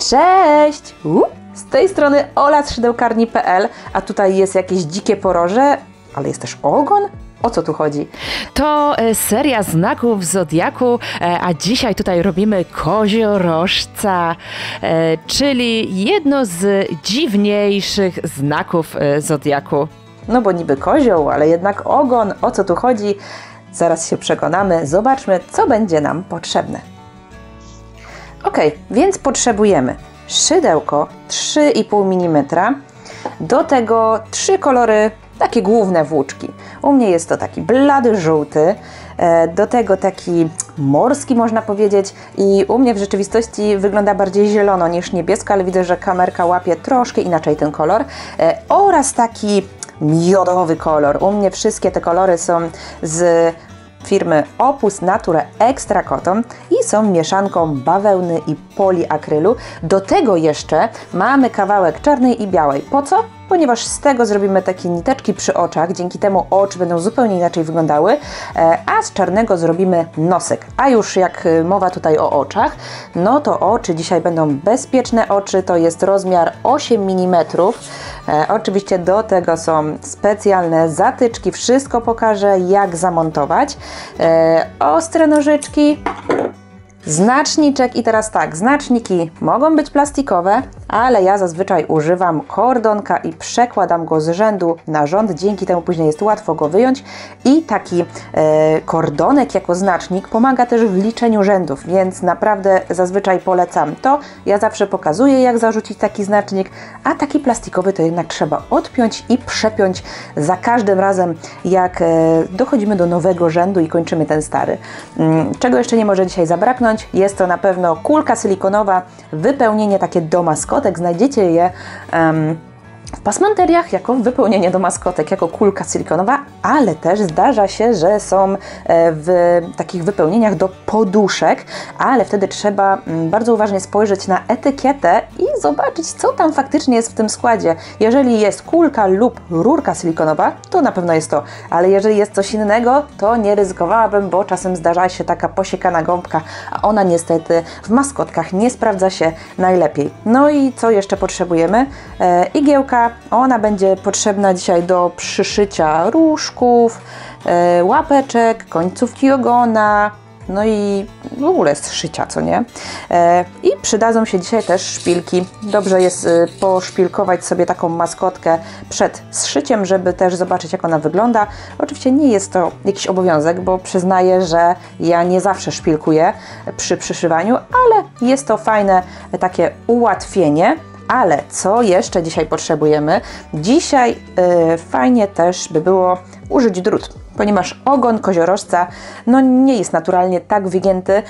Cześć! Z tej strony Ola z szydełkarni.pl, a tutaj jest jakieś dzikie poroże, ale jest też ogon? O co tu chodzi? To seria znaków zodiaku, a dzisiaj tutaj robimy koziorożca, czyli jedno z dziwniejszych znaków zodiaku. No bo niby kozioł, ale jednak ogon. O co tu chodzi? Zaraz się przekonamy. Zobaczmy, co będzie nam potrzebne. Ok, więc potrzebujemy szydełko 3,5 mm, do tego 3 kolory, takie główne włóczki. U mnie jest to taki blady żółty, do tego taki morski, można powiedzieć, i u mnie w rzeczywistości wygląda bardziej zielono niż niebiesko, ale widzę, że kamerka łapie troszkę inaczej ten kolor, oraz taki miodowy kolor. U mnie wszystkie te kolory są z firmy Opus Nature Extra Cotton i są mieszanką bawełny i poliakrylu. Do tego jeszcze mamy kawałek czarnej i białej. Po co? Ponieważ z tego zrobimy takie niteczki przy oczach, dzięki temu oczy będą zupełnie inaczej wyglądały, a z czarnego zrobimy nosek. A już jak mowa tutaj o oczach, no to oczy dzisiaj będą bezpieczne oczy, to jest rozmiar 8 mm. Oczywiście do tego są specjalne zatyczki, wszystko pokażę, jak zamontować. Ostre nożyczki, znaczniczek i teraz tak, znaczniki mogą być plastikowe, ale ja zazwyczaj używam kordonka i przekładam go z rzędu na rząd, dzięki temu później jest łatwo go wyjąć i taki kordonek jako znacznik pomaga też w liczeniu rzędów, więc naprawdę zazwyczaj polecam to. Ja zawsze pokazuję, jak zarzucić taki znacznik, a taki plastikowy to jednak trzeba odpiąć i przepiąć za każdym razem, jak dochodzimy do nowego rzędu i kończymy ten stary. Czego jeszcze nie może dzisiaj zabraknąć? Jest to na pewno kulka silikonowa, wypełnienie takie do maskotek. Znajdziecie je w pasmanteriach jako wypełnienie do maskotek, jako kulka silikonowa, ale też zdarza się, że są w takich wypełnieniach do poduszek, ale wtedy trzeba bardzo uważnie spojrzeć na etykietę i zobaczyć, co tam faktycznie jest w tym składzie. Jeżeli jest kulka lub rurka silikonowa, to na pewno jest to, ale jeżeli jest coś innego, to nie ryzykowałabym, bo czasem zdarza się taka posiekana gąbka, a ona niestety w maskotkach nie sprawdza się najlepiej. No i co jeszcze potrzebujemy? Igiełka. Ona będzie potrzebna dzisiaj do przyszycia różków, łapeczek, końcówki ogona, no i w ogóle z szycia, co nie? I przydadzą się dzisiaj też szpilki. Dobrze jest poszpilkować sobie taką maskotkę przed zszyciem, żeby też zobaczyć, jak ona wygląda. Oczywiście nie jest to jakiś obowiązek, bo przyznaję, że ja nie zawsze szpilkuję przy przyszywaniu, ale jest to fajne takie ułatwienie. Ale co jeszcze dzisiaj potrzebujemy? Dzisiaj fajnie też by było użyć drut, ponieważ ogon koziorożca no, nie jest naturalnie tak wygięty,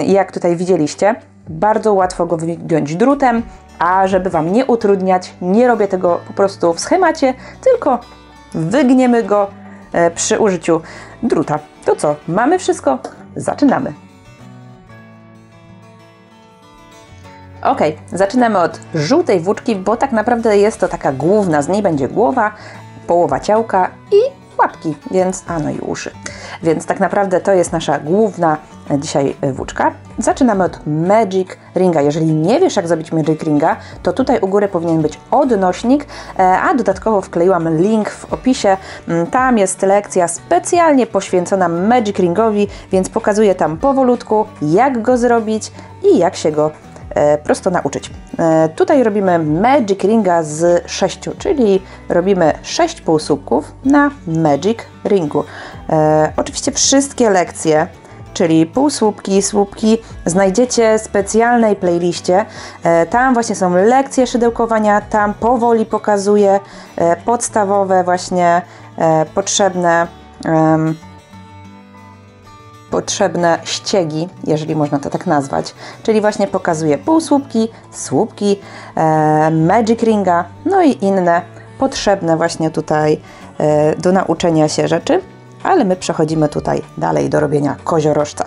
jak tutaj widzieliście. Bardzo łatwo go wygiąć drutem, a żeby Wam nie utrudniać, nie robię tego po prostu w schemacie, tylko wygniemy go przy użyciu druta. To co? Mamy wszystko? Zaczynamy! Ok, zaczynamy od żółtej włóczki, bo tak naprawdę jest to taka główna, z niej będzie głowa, połowa ciałka i łapki, więc, no i uszy. Więc tak naprawdę to jest nasza główna dzisiaj włóczka. Zaczynamy od Magic Ringa. Jeżeli nie wiesz, jak zrobić Magic Ringa, to tutaj u góry powinien być odnośnik, a dodatkowo wkleiłam link w opisie. Tam jest lekcja specjalnie poświęcona Magic Ringowi, więc pokazuję tam powolutku, jak go zrobić i jak się go prosto nauczyć. Tutaj robimy Magic Ringa z 6, czyli robimy 6 półsłupków na Magic Ringu. Oczywiście wszystkie lekcje, czyli półsłupki, słupki znajdziecie w specjalnej playliście. Tam właśnie są lekcje szydełkowania, tam powoli pokazuję podstawowe właśnie potrzebne ściegi, jeżeli można to tak nazwać, czyli właśnie pokazuję półsłupki, słupki, Magic Ringa, no i inne potrzebne właśnie tutaj do nauczenia się rzeczy, ale my przechodzimy tutaj dalej do robienia koziorożca.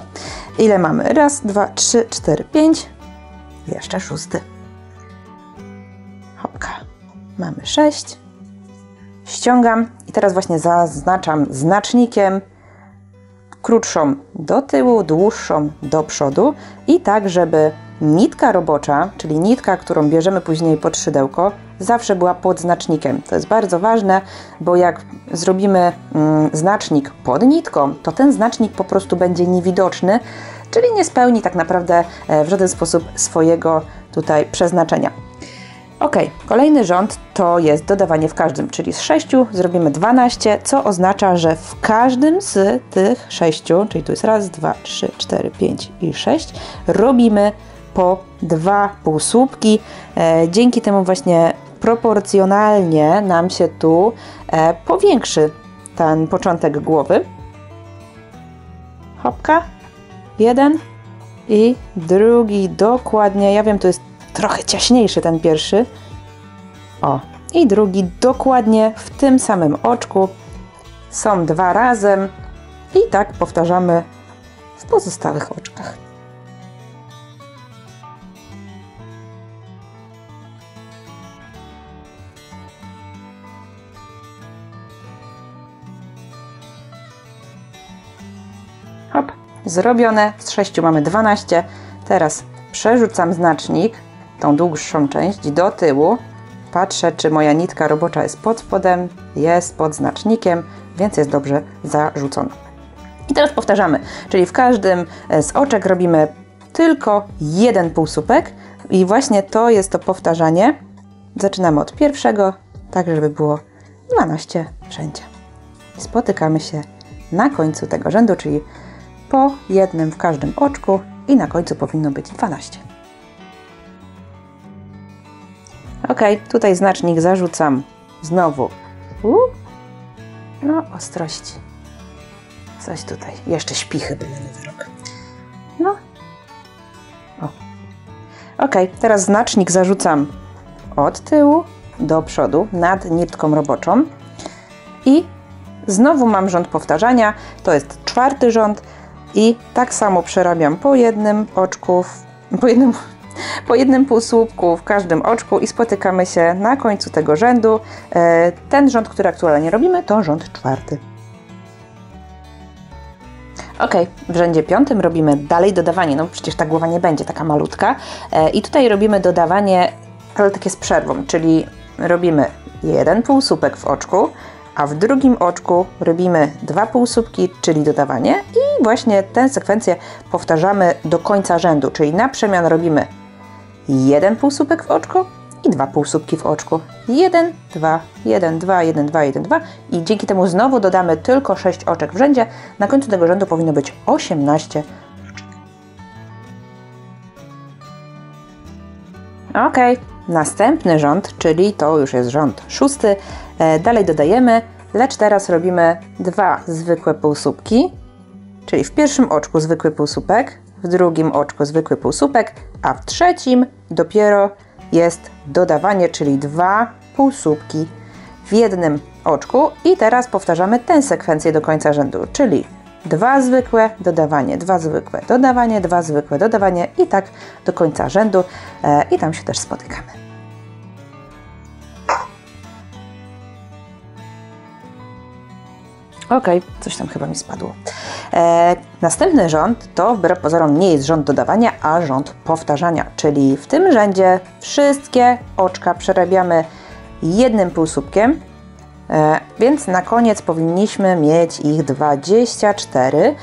Ile mamy? Raz, 2, 3, 4, 5, jeszcze 6. Hopka. Mamy 6. Ściągam i teraz właśnie zaznaczam znacznikiem krótszą do tyłu, dłuższą do przodu i tak, żeby nitka robocza, czyli nitka, którą bierzemy później pod szydełko, zawsze była pod znacznikiem. To jest bardzo ważne, bo jak zrobimy znacznik pod nitką, to ten znacznik po prostu będzie niewidoczny, czyli nie spełni tak naprawdę w żaden sposób swojego tutaj przeznaczenia. Ok, kolejny rząd to jest dodawanie w każdym, czyli z 6 zrobimy 12, co oznacza, że w każdym z tych 6, czyli tu jest raz, 2, 3, 4, 5 i 6, robimy po 2 półsłupki. Dzięki temu właśnie proporcjonalnie nam się tu powiększy ten początek głowy. Hopka, jeden i drugi dokładnie, ja wiem, tu jest trochę ciaśniejszy ten pierwszy. O, i drugi dokładnie w tym samym oczku. Są 2 razem i tak powtarzamy w pozostałych oczkach. Hop, zrobione. Z 6 mamy 12. Teraz przerzucam znacznik, tą dłuższą część do tyłu. Patrzę, czy moja nitka robocza jest pod spodem, jest pod znacznikiem, więc jest dobrze zarzucona. I teraz powtarzamy, czyli w każdym z oczek robimy tylko 1 półsłupek i właśnie to jest to powtarzanie. Zaczynamy od pierwszego, tak żeby było 12 wszędzie. Spotykamy się na końcu tego rzędu, czyli po 1 w każdym oczku i na końcu powinno być 12. Ok, tutaj znacznik zarzucam znowu. No, ostrości. Coś tutaj. Jeszcze śpi chyba na nowy rok. No. O. Ok, teraz znacznik zarzucam od tyłu do przodu nad nitką roboczą. I znowu mam rząd powtarzania. To jest 4. rząd. I tak samo przerabiam po jednym oczku, po jednym półsłupku w każdym oczku i spotykamy się na końcu tego rzędu. Ten rząd, który aktualnie robimy, to rząd 4. Ok, w rzędzie 5 robimy dalej dodawanie, no przecież ta głowa nie będzie taka malutka. I tutaj robimy dodawanie, ale takie z przerwą, czyli robimy 1 półsłupek w oczku, a w drugim oczku robimy 2 półsłupki, czyli dodawanie i właśnie tę sekwencję powtarzamy do końca rzędu, czyli na przemian robimy 1 półsłupek w oczku i 2 półsłupki w oczku. 1, 2, 1, 2, 1, 2, 1, 2 i dzięki temu znowu dodamy tylko 6 oczek w rzędzie. Na końcu tego rzędu powinno być 18 oczek. Ok, następny rząd, czyli to już jest rząd 6. Dalej dodajemy, lecz teraz robimy 2 zwykłe półsłupki, czyli w pierwszym oczku zwykły półsłupek, w drugim oczku zwykły półsłupek, a w trzecim dopiero jest dodawanie, czyli 2 półsłupki w jednym oczku i teraz powtarzamy tę sekwencję do końca rzędu, czyli 2 zwykłe, dodawanie, 2 zwykłe, dodawanie, 2 zwykłe, dodawanie i tak do końca rzędu i tam się też spotykamy. Ok, coś tam chyba mi spadło. Następny rząd to wbrew pozorom nie jest rząd dodawania, a rząd powtarzania, czyli w tym rzędzie wszystkie oczka przerabiamy 1 półsłupkiem, więc na koniec powinniśmy mieć ich 24.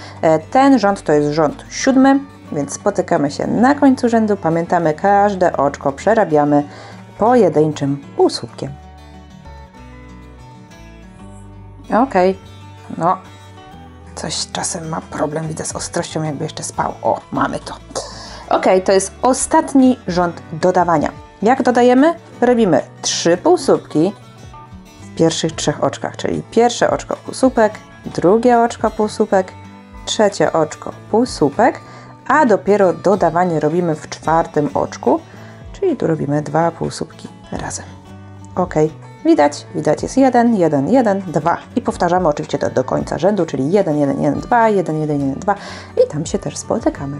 Ten rząd to jest rząd 7, więc spotykamy się na końcu rzędu, pamiętamy, każde oczko przerabiamy pojedynczym półsłupkiem. Ok. No, coś czasem ma problem, widzę, z ostrością, jakby jeszcze spał. O, mamy to. Ok, to jest ostatni rząd dodawania. Jak dodajemy? Robimy 3 półsłupki w pierwszych 3 oczkach, czyli pierwsze oczko półsłupek, drugie oczko półsłupek, trzecie oczko półsłupek, a dopiero dodawanie robimy w 4. oczku, czyli tu robimy 2 półsłupki razem. Ok. Widać jest 1, 1, 1, 2 i powtarzamy oczywiście to do końca rzędu, czyli 1, 1, 1, 2, 1, 1, 1, 2 i tam się też spotykamy.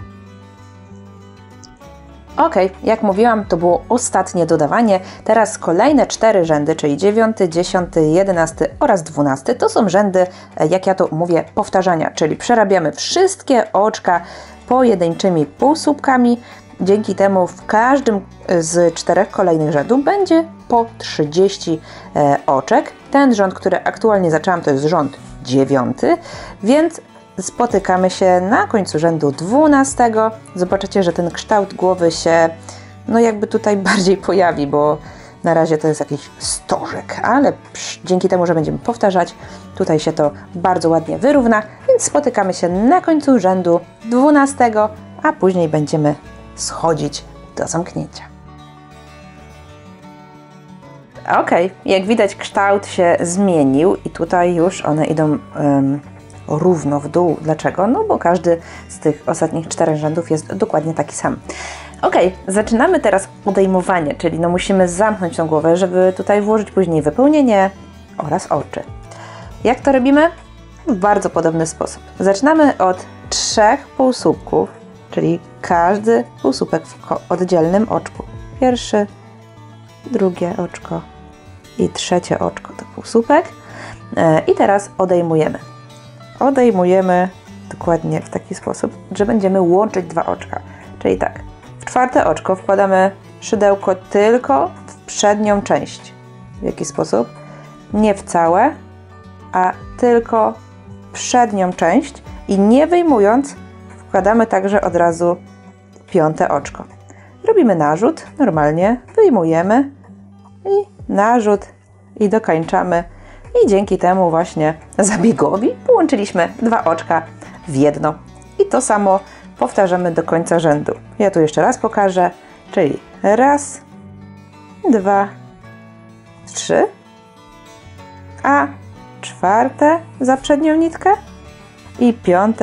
Ok, jak mówiłam, to było ostatnie dodawanie. Teraz kolejne 4 rzędy, czyli 9, 10, 11 oraz 12 to są rzędy, jak ja to mówię, powtarzania, czyli przerabiamy wszystkie oczka pojedynczymi półsłupkami dzięki temu w każdym z 4 kolejnych rzędów będzie po 30 oczek. Ten rząd, który aktualnie zaczęłam, to jest rząd 9, więc spotykamy się na końcu rzędu 12. Zobaczycie, że ten kształt głowy się jakby tutaj bardziej pojawi, bo na razie to jest jakiś stożek, ale dzięki temu, że będziemy powtarzać, tutaj się to bardzo ładnie wyrówna, więc spotykamy się na końcu rzędu 12, a później będziemy schodzić do zamknięcia. Ok, jak widać, kształt się zmienił i tutaj już one idą równo w dół. Dlaczego? No bo każdy z tych ostatnich 4 rzędów jest dokładnie taki sam. Ok, zaczynamy teraz odejmowanie, czyli musimy zamknąć tą głowę, żeby tutaj włożyć później wypełnienie oraz oczy. Jak to robimy? W bardzo podobny sposób. Zaczynamy od 3 półsłupków, czyli każdy półsłupek w oddzielnym oczku. Pierwszy, drugie oczko i trzecie oczko to półsłupek. I teraz odejmujemy. Odejmujemy dokładnie w taki sposób, że będziemy łączyć 2 oczka. Czyli tak, w 4 oczko wkładamy szydełko tylko w przednią część. W jaki sposób? Nie w całe, a tylko w przednią część i nie wyjmując, wkładamy także od razu 5 oczko. Robimy narzut, normalnie, wyjmujemy i narzut i dokończamy. I dzięki temu właśnie zabiegowi połączyliśmy 2 oczka w jedno. I to samo powtarzamy do końca rzędu. Ja tu jeszcze raz pokażę, czyli raz, 2, 3, a 4 za przednią nitkę i 5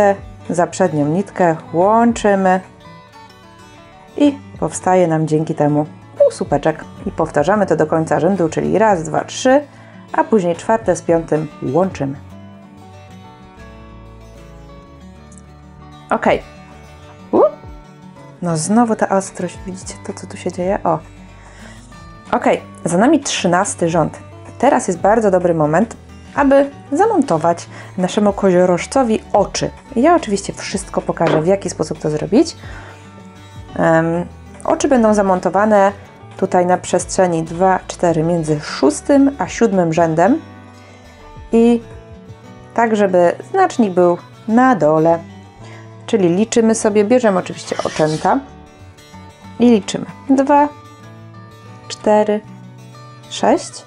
za przednią nitkę łączymy i powstaje nam dzięki temu półsłupeczek. I powtarzamy to do końca rzędu, czyli raz, 2, 3, a później 4 z 5 łączymy. Ok. No znowu ta ostrość, widzicie to, co tu się dzieje? O. Ok, za nami 13 rząd. Teraz jest bardzo dobry moment, aby zamontować naszemu koziorożcowi oczy. Ja oczywiście wszystko pokażę, w jaki sposób to zrobić. Oczy będą zamontowane tutaj na przestrzeni 2-4 między 6 a 7 rzędem i tak, żeby znacznik był na dole. Czyli liczymy sobie, bierzemy oczywiście oczęta i liczymy 2, 4, 6.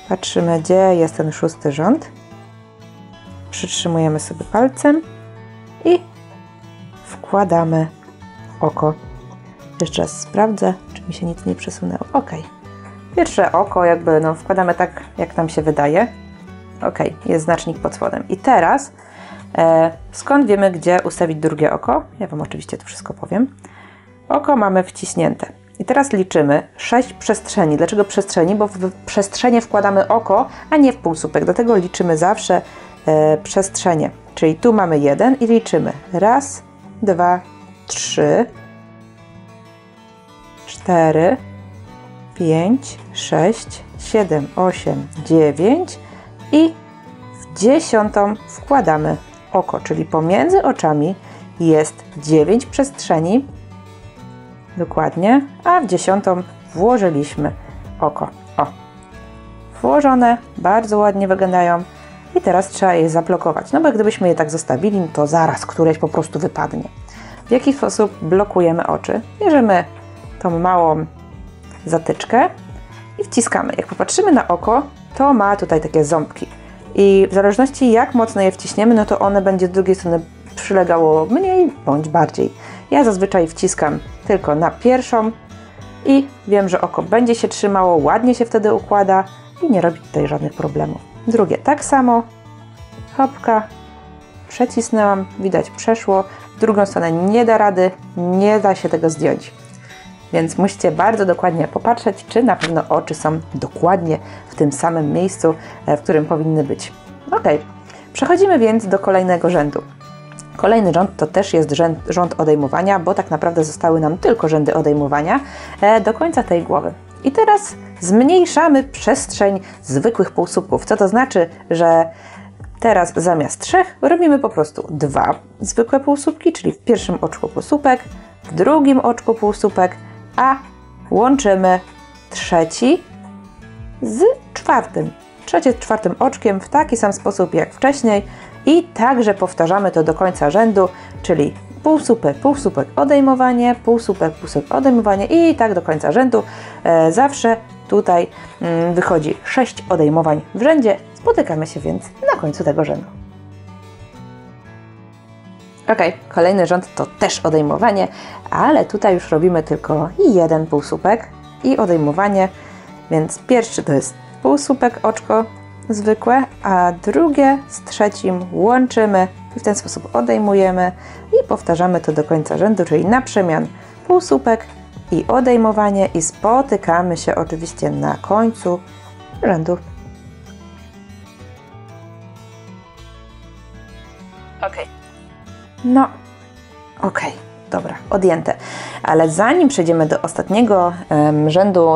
Patrzymy, gdzie jest ten 6 rząd. Przytrzymujemy sobie palcem i wkładamy oko. Jeszcze raz sprawdzę, czy mi się nic nie przesunęło. Ok. Pierwsze oko jakby wkładamy tak, jak nam się wydaje. Ok, jest znacznik pod spodem. I teraz skąd wiemy, gdzie ustawić drugie oko? Ja Wam oczywiście to wszystko powiem. Oko mamy wciśnięte. I teraz liczymy 6 przestrzeni. Dlaczego przestrzeni? Bo w przestrzenie wkładamy oko, a nie w półsłupek. Dlatego liczymy zawsze przestrzenie. Czyli tu mamy 1 i liczymy. Raz, 2, 3, 4, 5, 6, 7, 8, 9 i w 10 wkładamy oko, czyli pomiędzy oczami jest 9 przestrzeni, dokładnie, a w 10 włożyliśmy oko. O, włożone, bardzo ładnie wyglądają i teraz trzeba je zablokować, no bo gdybyśmy je tak zostawili, to zaraz któreś po prostu wypadnie. W jaki sposób blokujemy oczy? Bierzemy tą małą zatyczkę i wciskamy. Jak popatrzymy na oko, to ma tutaj takie ząbki. I w zależności jak mocno je wciśniemy, no to one będzie z drugiej strony przylegało mniej bądź bardziej. Ja zazwyczaj wciskam tylko na pierwszą i wiem, że oko będzie się trzymało, ładnie się wtedy układa i nie robi tutaj żadnych problemów. Drugie tak samo, hopka, przecisnęłam, widać przeszło, w drugą stronę nie da rady, nie da się tego zdjąć. Więc musicie bardzo dokładnie popatrzeć, czy na pewno oczy są dokładnie w tym samym miejscu, w którym powinny być. Ok, przechodzimy więc do kolejnego rzędu. Kolejny rząd to też jest rząd odejmowania, bo tak naprawdę zostały nam tylko rzędy odejmowania do końca tej głowy. I teraz zmniejszamy przestrzeń zwykłych półsłupków, co to znaczy, że teraz zamiast 3 robimy po prostu 2 zwykłe półsłupki, czyli w pierwszym oczku półsłupek, w drugim oczku półsłupek, a łączymy trzeci z czwartym. Trzecie z czwartym oczkiem w taki sam sposób jak wcześniej i także powtarzamy to do końca rzędu, czyli półsłupek, półsłupek, odejmowanie, półsłupek, półsłupek, odejmowanie i tak do końca rzędu. Zawsze tutaj wychodzi 6 odejmowań w rzędzie. Spotykamy się więc na końcu tego rzędu. Ok, kolejny rząd to też odejmowanie, ale tutaj już robimy tylko jeden półsłupek i odejmowanie, więc pierwszy to jest półsłupek, oczko zwykłe, a drugie z trzecim łączymy i w ten sposób odejmujemy i powtarzamy to do końca rzędu, czyli na przemian półsłupek i odejmowanie i spotykamy się oczywiście na końcu rzędu. Ok. No, ok, dobra, odjęte. Ale zanim przejdziemy do ostatniego rzędu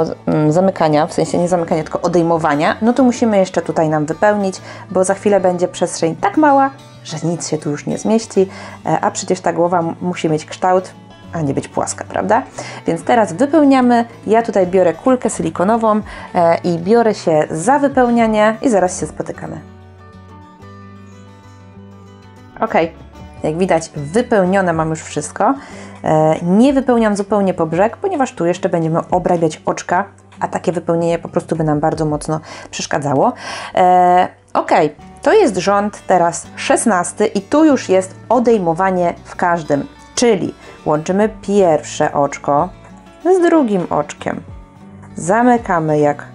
zamykania, w sensie nie zamykania, tylko odejmowania, no to musimy jeszcze tutaj nam wypełnić, bo za chwilę będzie przestrzeń tak mała, że nic się tu już nie zmieści, a przecież ta głowa musi mieć kształt, a nie być płaska, prawda? Więc teraz wypełniamy. Ja tutaj biorę kulkę silikonową i biorę się za wypełnianie i zaraz się spotykamy. Ok. Jak widać, wypełnione mam już wszystko. Nie wypełniam zupełnie po brzeg, ponieważ tu jeszcze będziemy obrabiać oczka, a takie wypełnienie po prostu by nam bardzo mocno przeszkadzało. Ok, to jest rząd teraz 16 i tu już jest odejmowanie w każdym, czyli łączymy pierwsze oczko z drugim oczkiem. Zamykamy jak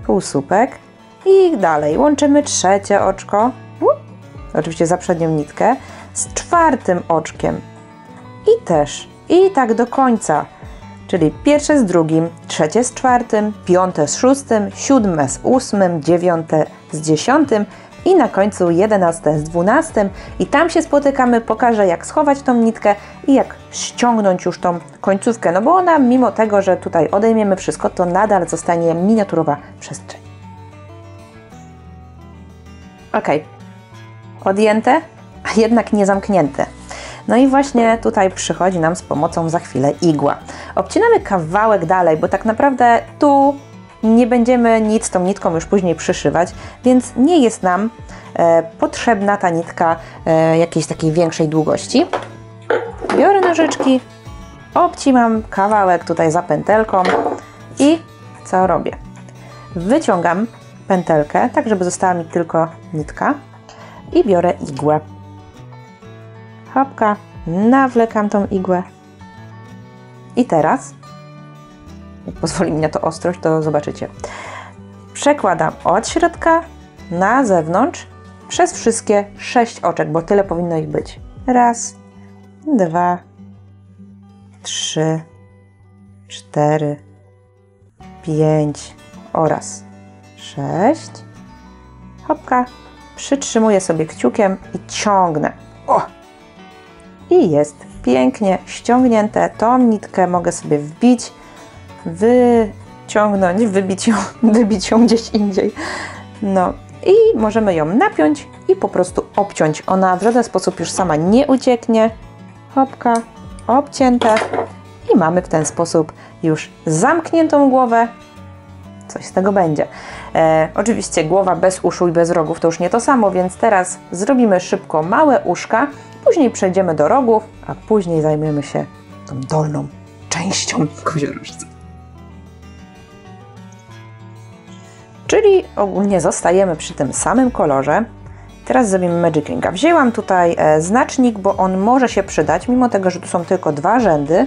półsłupek i dalej łączymy trzecie oczko, oczywiście za przednią nitkę, z czwartym oczkiem i tak do końca, czyli pierwsze z drugim, trzecie z czwartym, piąte z szóstym, siódme z ósmym, dziewiąte z dziesiątym i na końcu 11 z 12 i tam się spotykamy, pokażę jak schować tą nitkę i jak ściągnąć już tą końcówkę, no bo ona mimo tego, że tutaj odejmiemy wszystko, to nadal zostanie miniaturowa przestrzeń. Ok, odjęte, a jednak nie zamknięte. No i właśnie tutaj przychodzi nam z pomocą za chwilę igła. Obcinamy kawałek dalej, bo tak naprawdę tu nie będziemy nic tą nitką już później przyszywać, więc nie jest nam potrzebna ta nitka jakiejś takiej większej długości. Biorę nożyczki, obcinam kawałek tutaj za pętelką i co robię? Wyciągam pętelkę, tak żeby została mi tylko nitka i biorę igłę. Hopka, nawlekam tą igłę i teraz, jak pozwoli mi na to ostrość, to zobaczycie. Przekładam od środka na zewnątrz przez wszystkie 6 oczek, bo tyle powinno ich być. Raz, 2, 3, 4, 5 oraz 6. Hopka, przytrzymuję sobie kciukiem i ciągnę. O! I jest pięknie ściągnięte. Tą nitkę mogę sobie wbić, wyciągnąć, wybić ją gdzieś indziej. No i możemy ją napiąć i po prostu obciąć. Ona w żaden sposób już sama nie ucieknie. Hopka, obcięte i mamy w ten sposób już zamkniętą głowę. Coś z tego będzie. Oczywiście głowa bez uszu i bez rogów to już nie to samo, więc teraz zrobimy szybko małe uszka, później przejdziemy do rogów, a później zajmiemy się tą dolną częścią koziorożca. Czyli ogólnie zostajemy przy tym samym kolorze. Teraz zrobimy Magic Ringa. Wzięłam tutaj znacznik, bo on może się przydać, mimo tego, że tu są tylko 2 rzędy,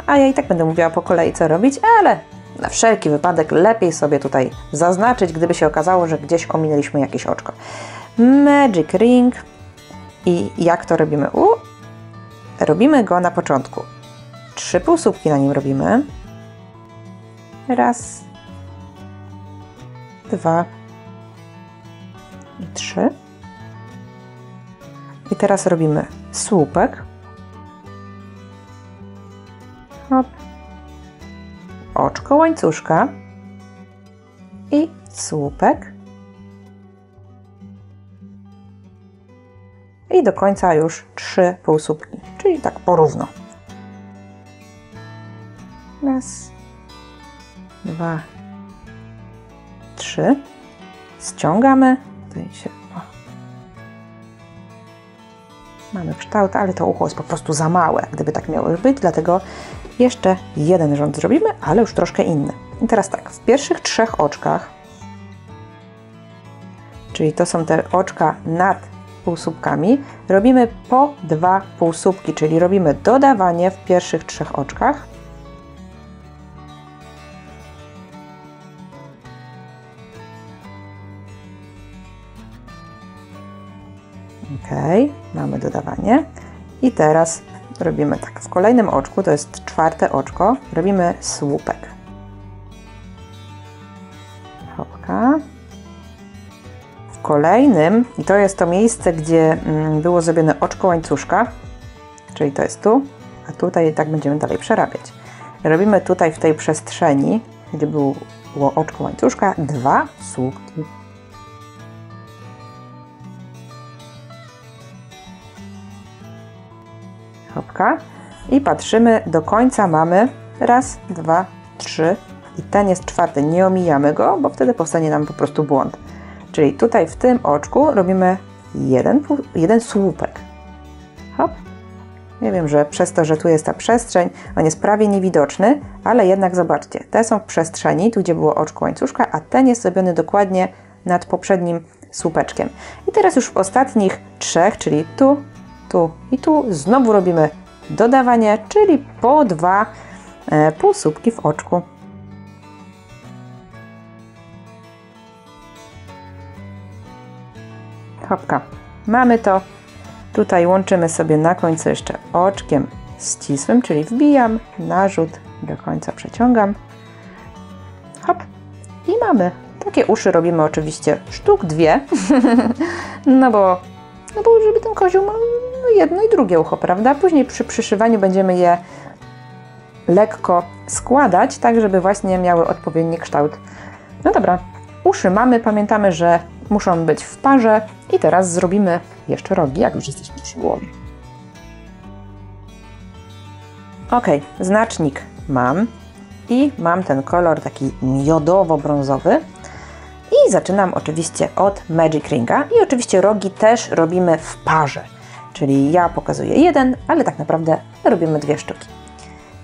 a ja i tak będę mówiła po kolei co robić, ale na wszelki wypadek lepiej sobie tutaj zaznaczyć, gdyby się okazało, że gdzieś ominęliśmy jakieś oczko. Magic Ring. I jak to robimy? Robimy go na początku. 3 półsłupki na nim robimy. Raz, 2 i 3. I teraz robimy słupek. Hop. Oczko łańcuszka i słupek i do końca już 3 półsłupki, czyli tak porówno. Raz, dwa, trzy. Ściągamy. Tutaj się, mamy kształt, ale to ucho jest po prostu za małe, gdyby tak miało być, dlatego jeszcze jeden rząd zrobimy, ale już troszkę inny. I teraz tak, w pierwszych 3 oczkach, czyli to są te oczka nad półsłupkami, robimy po 2 półsłupki, czyli robimy dodawanie w pierwszych 3 oczkach. Ok, mamy dodawanie i teraz robimy tak, w kolejnym oczku, to jest 4. oczko, robimy słupek. Hopka. W kolejnym, i to jest to miejsce, gdzie było zrobione oczko łańcuszka, czyli to jest tu, a tutaj tak będziemy dalej przerabiać. Robimy tutaj w tej przestrzeni, gdzie było oczko łańcuszka, 2 słupki. Hopka. I patrzymy, do końca mamy raz, 2, 3 i ten jest 4. Nie omijamy go, bo wtedy powstanie nam po prostu błąd. Czyli tutaj w tym oczku robimy jeden słupek. Hop. Ja wiem, że przez to, że tu jest ta przestrzeń, on jest prawie niewidoczny, ale jednak zobaczcie, te są w przestrzeni, tu gdzie było oczko łańcuszka, a ten jest zrobiony dokładnie nad poprzednim słupeczkiem. I teraz już w ostatnich 3, czyli tu, tu i tu, znowu robimy dodawanie, czyli po 2 półsłupki w oczku. Hopka. Mamy to. Tutaj łączymy sobie na końcu jeszcze oczkiem ścisłym, czyli wbijam, narzut, do końca przeciągam. Hop. I mamy. Takie uszy robimy oczywiście sztuk 2. no bo żeby ten kozioł miał jedno i drugie ucho, prawda? Później przy przyszywaniu będziemy je lekko składać, tak żeby właśnie miały odpowiedni kształt. No dobra, uszy mamy, pamiętamy, że muszą być w parze i teraz zrobimy jeszcze rogi, jak już jesteśmy przy głowie. Ok, znacznik mam i mam ten kolor taki miodowo-brązowy. I zaczynam oczywiście od Magic Ringa i oczywiście rogi też robimy w parze, czyli ja pokazuję jeden, ale tak naprawdę robimy 2 sztuki.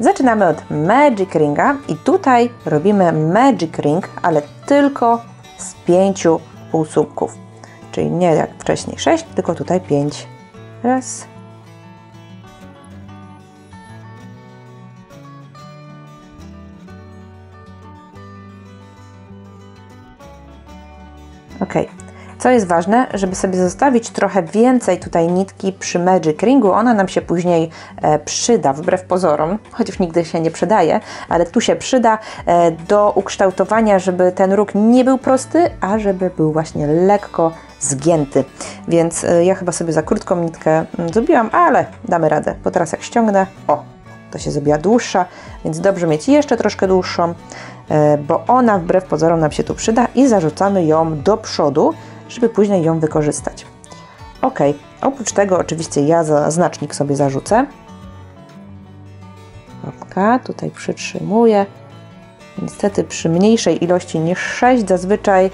Zaczynamy od Magic Ringa i tutaj robimy Magic Ring, ale tylko z 5 półsłupków, czyli nie jak wcześniej 6, tylko tutaj 5. Raz. Ok. Co jest ważne, żeby sobie zostawić trochę więcej tutaj nitki przy Magic Ringu, ona nam się później przyda, wbrew pozorom, chociaż nigdy się nie przydaje, ale tu się przyda do ukształtowania, żeby ten róg nie był prosty, a żeby był właśnie lekko zgięty. Więc ja chyba sobie za krótką nitkę zrobiłam, ale damy radę, bo teraz jak ściągnę, o, to się zrobiła dłuższa, więc dobrze mieć jeszcze troszkę dłuższą, bo ona wbrew pozorom nam się tu przyda i zarzucamy ją do przodu, żeby później ją wykorzystać. Ok, oprócz tego oczywiście ja za znacznik sobie zarzucę. Kropka, tutaj przytrzymuję. Niestety przy mniejszej ilości niż 6 zazwyczaj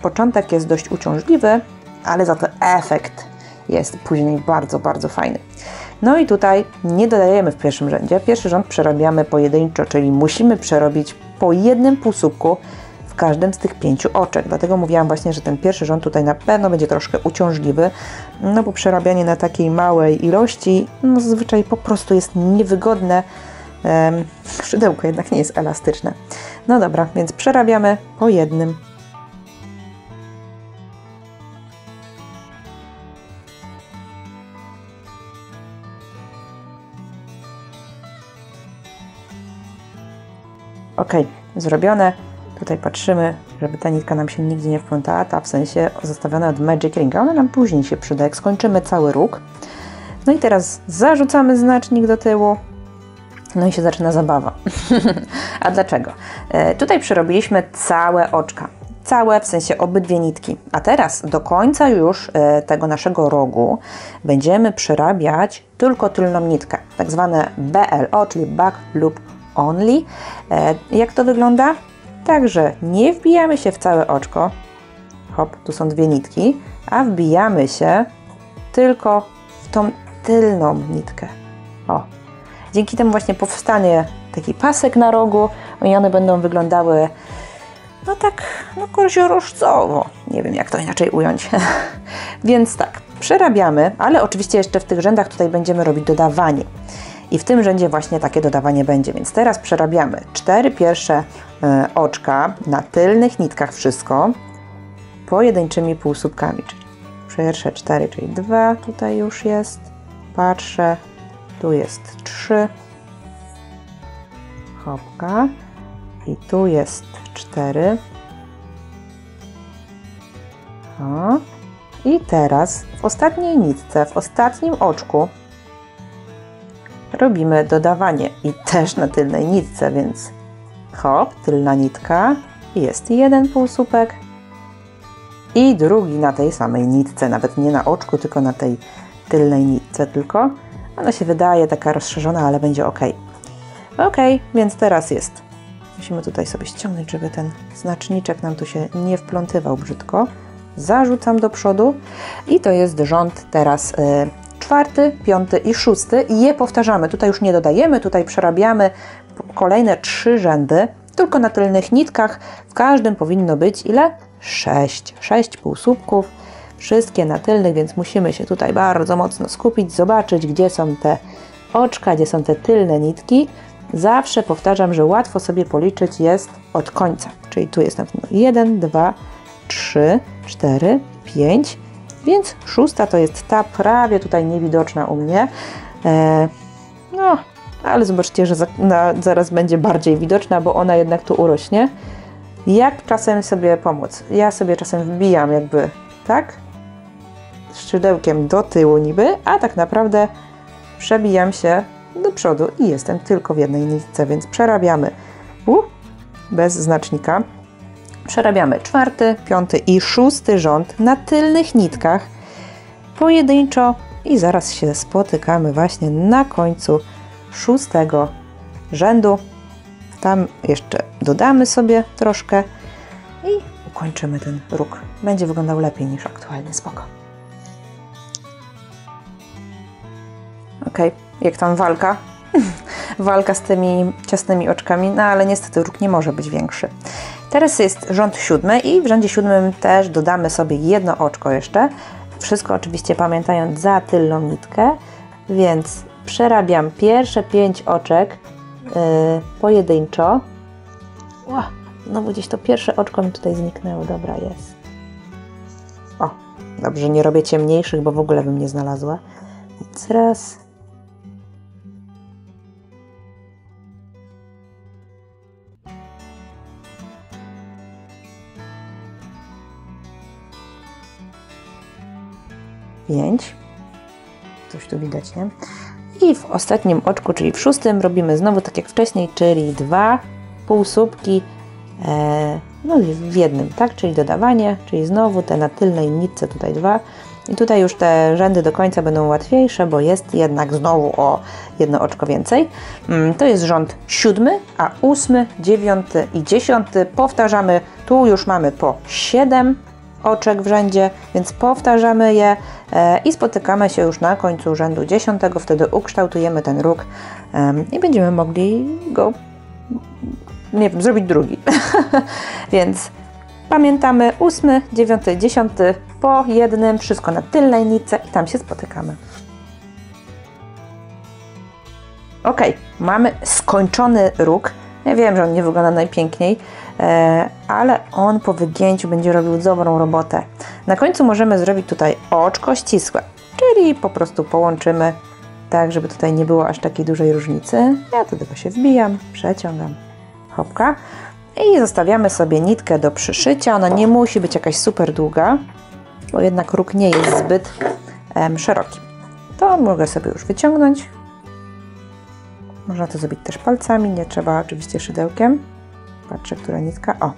początek jest dość uciążliwy, ale za to efekt jest później bardzo, bardzo fajny. No i tutaj nie dodajemy w pierwszym rzędzie. Pierwszy rząd przerabiamy pojedynczo, czyli musimy przerobić po jednym półsłupku w każdym z tych 5 oczek. Dlatego mówiłam właśnie, że ten pierwszy rząd tutaj na pewno będzie troszkę uciążliwy, no bo przerabianie na takiej małej ilości no zazwyczaj po prostu jest niewygodne. Szydełko jednak nie jest elastyczne. No dobra, więc przerabiamy po jednym. Ok, zrobione. Tutaj patrzymy, żeby ta nitka nam się nigdzie nie wplątała, ta w sensie zostawiona od Magic Ringa. Ona nam później się przyda, jak skończymy cały róg. No i teraz zarzucamy znacznik do tyłu. No i się zaczyna zabawa. A dlaczego? Tutaj przerobiliśmy całe oczka. Całe, w sensie obydwie nitki. A teraz do końca już tego naszego rogu będziemy przerabiać tylko tylną nitkę. Tak zwane BLO, czyli Back Loop only. Jak to wygląda? Także nie wbijamy się w całe oczko, hop, tu są dwie nitki, a wbijamy się tylko w tą tylną nitkę. O. Dzięki temu właśnie powstanie taki pasek na rogu i one będą wyglądały no tak, no koziorożcowo. Nie wiem, jak to inaczej ująć. Więc tak, przerabiamy, ale oczywiście jeszcze w tych rzędach tutaj będziemy robić dodawanie. I w tym rzędzie właśnie takie dodawanie będzie. Więc teraz przerabiamy 4 pierwsze oczka na tylnych nitkach wszystko pojedynczymi półsłupkami. Czyli pierwsze 4, czyli 2 tutaj już jest. Patrzę, tu jest 3. Hopka. I tu jest 4. O. I teraz w ostatniej nitce, w ostatnim oczku robimy dodawanie i też na tylnej nitce, więc hop, tylna nitka, jest jeden półsłupek i drugi na tej samej nitce, nawet nie na oczku, tylko na tej tylnej nitce tylko. Ona się wydaje taka rozszerzona, ale będzie ok. Ok, więc teraz jest. Musimy tutaj sobie ściągnąć, żeby ten znaczniczek nam tu się nie wplątywał brzydko. Zarzucam do przodu i to jest rząd teraz 4., 5. i 6. I je powtarzamy. Tutaj już nie dodajemy, tutaj przerabiamy kolejne 3 rzędy, tylko na tylnych nitkach. W każdym powinno być ile? 6. 6 półsłupków, wszystkie na tylnych, więc musimy się tutaj bardzo mocno skupić, zobaczyć, gdzie są te oczka, gdzie są te tylne nitki. Zawsze powtarzam, że łatwo sobie policzyć jest od końca. Czyli tu jest na pewno 1, 2, 3, 4, 5, więc 6 to jest ta prawie tutaj niewidoczna u mnie. No, ale zobaczcie, że zaraz będzie bardziej widoczna, bo ona jednak tu urośnie. Jak czasem sobie pomóc? Ja sobie czasem wbijam jakby tak, szydełkiem do tyłu niby, a tak naprawdę przebijam się do przodu i jestem tylko w jednej nitce, więc przerabiamy bez znacznika. Przerabiamy 4., 5. i 6. rząd na tylnych nitkach pojedynczo i zaraz się spotykamy właśnie na końcu 6. rzędu. Tam jeszcze dodamy sobie troszkę i ukończymy ten róg. Będzie wyglądał lepiej niż aktualnie, spoko. Ok, jak tam walka? Walka z tymi ciasnymi oczkami, no ale niestety róg nie może być większy. Teraz jest rząd 7 i w rzędzie 7 też dodamy sobie jedno oczko jeszcze. Wszystko oczywiście pamiętając za tylną nitkę, więc przerabiam pierwsze 5 oczek pojedynczo. No gdzieś to pierwsze oczko mi tutaj zniknęło, dobra jest. O, dobrze, nie robię ciemniejszych, bo w ogóle bym nie znalazła. Więc raz. Coś tu widać, nie? I w ostatnim oczku, czyli w 6, robimy znowu tak jak wcześniej, czyli 2 półsłupki no w jednym, tak? Czyli dodawanie, czyli znowu te na tylnej nitce tutaj 2. I tutaj już te rzędy do końca będą łatwiejsze, bo jest jednak znowu o jedno oczko więcej. To jest rząd 7, a 8, 9 i 10 powtarzamy. Tu już mamy po 7 oczek w rzędzie, więc powtarzamy je i spotykamy się już na końcu rzędu 10, wtedy ukształtujemy ten róg i będziemy mogli go, nie wiem, zrobić drugi. Więc pamiętamy 8, 9, 10 po jednym, wszystko na tylnej nitce i tam się spotykamy. Ok, mamy skończony róg. Ja wiem, że on nie wygląda najpiękniej, ale on po wygięciu będzie robił dobrą robotę. Na końcu możemy zrobić tutaj oczko ścisłe, czyli po prostu połączymy tak, żeby tutaj nie było aż takiej dużej różnicy. Ja do tego się wbijam, przeciągam, hopka i zostawiamy sobie nitkę do przyszycia. Ona nie musi być jakaś super długa, bo jednak róg nie jest zbyt szeroki. To mogę sobie już wyciągnąć. Można to zrobić też palcami, nie trzeba oczywiście szydełkiem. Patrzę, która nitka. O!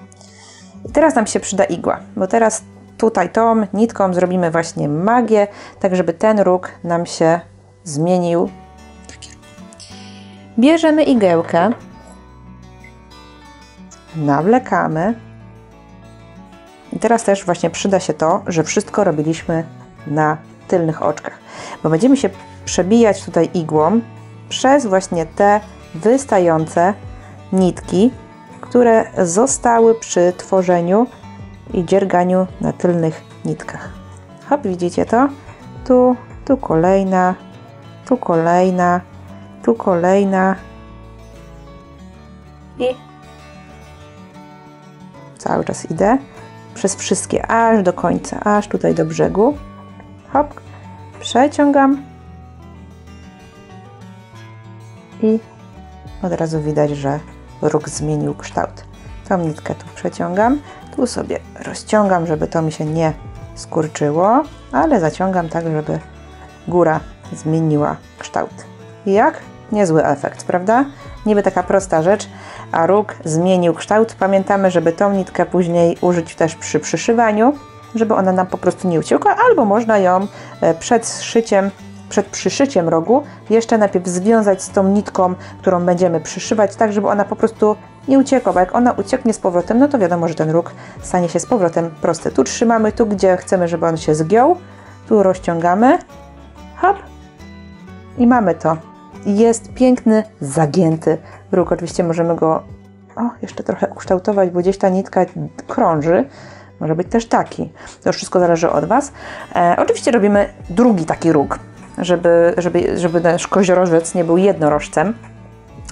I teraz nam się przyda igła, bo teraz tutaj tą nitką zrobimy właśnie magię, tak żeby ten róg nam się zmienił. Bierzemy igiełkę, nawlekamy. I teraz też właśnie przyda się to, że wszystko robiliśmy na tylnych oczkach, bo będziemy się przebijać tutaj igłą przez właśnie te wystające nitki, które zostały przy tworzeniu i dzierganiu na tylnych nitkach. Hop, widzicie to? Tu kolejna, tu kolejna, tu kolejna i cały czas idę przez wszystkie, aż do końca, aż tutaj do brzegu. Hop, przeciągam i od razu widać, że róg zmienił kształt. Tą nitkę tu przeciągam, tu sobie rozciągam, żeby to mi się nie skurczyło, ale zaciągam tak, żeby góra zmieniła kształt. I jak? Niezły efekt, prawda? Niby taka prosta rzecz, a róg zmienił kształt. Pamiętamy, żeby tą nitkę później użyć też przy przyszywaniu, żeby ona nam po prostu nie uciekła, albo można ją przed przyszyciem rogu jeszcze najpierw związać z tą nitką, którą będziemy przyszywać, tak żeby ona po prostu nie uciekła, bo jak ona ucieknie z powrotem, no to wiadomo, że ten róg stanie się z powrotem prosty. Tu trzymamy, tu gdzie chcemy, żeby on się zgiął, tu rozciągamy, hop i mamy to. Jest piękny, zagięty róg. Oczywiście możemy go jeszcze trochę ukształtować, bo gdzieś ta nitka krąży. Może być też taki. To już wszystko zależy od Was. Oczywiście robimy drugi taki róg, żeby nasz koziorożec nie był jednorożcem.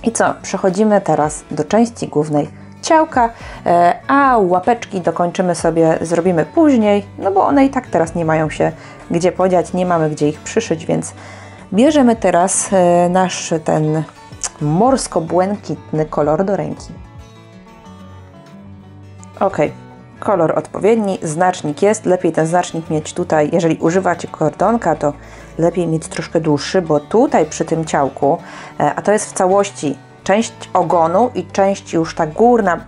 I co? Przechodzimy teraz do części głównej ciałka, a łapeczki dokończymy sobie, zrobimy później, no bo one i tak teraz nie mają się gdzie podziać, nie mamy gdzie ich przyszyć, więc bierzemy teraz nasz ten morsko-błękitny kolor do ręki. Ok, kolor odpowiedni, znacznik jest, lepiej ten znacznik mieć tutaj, jeżeli używacie kordonka, to lepiej mieć troszkę dłuższy, bo tutaj przy tym ciałku, a to jest w całości część ogonu i część już ta górna,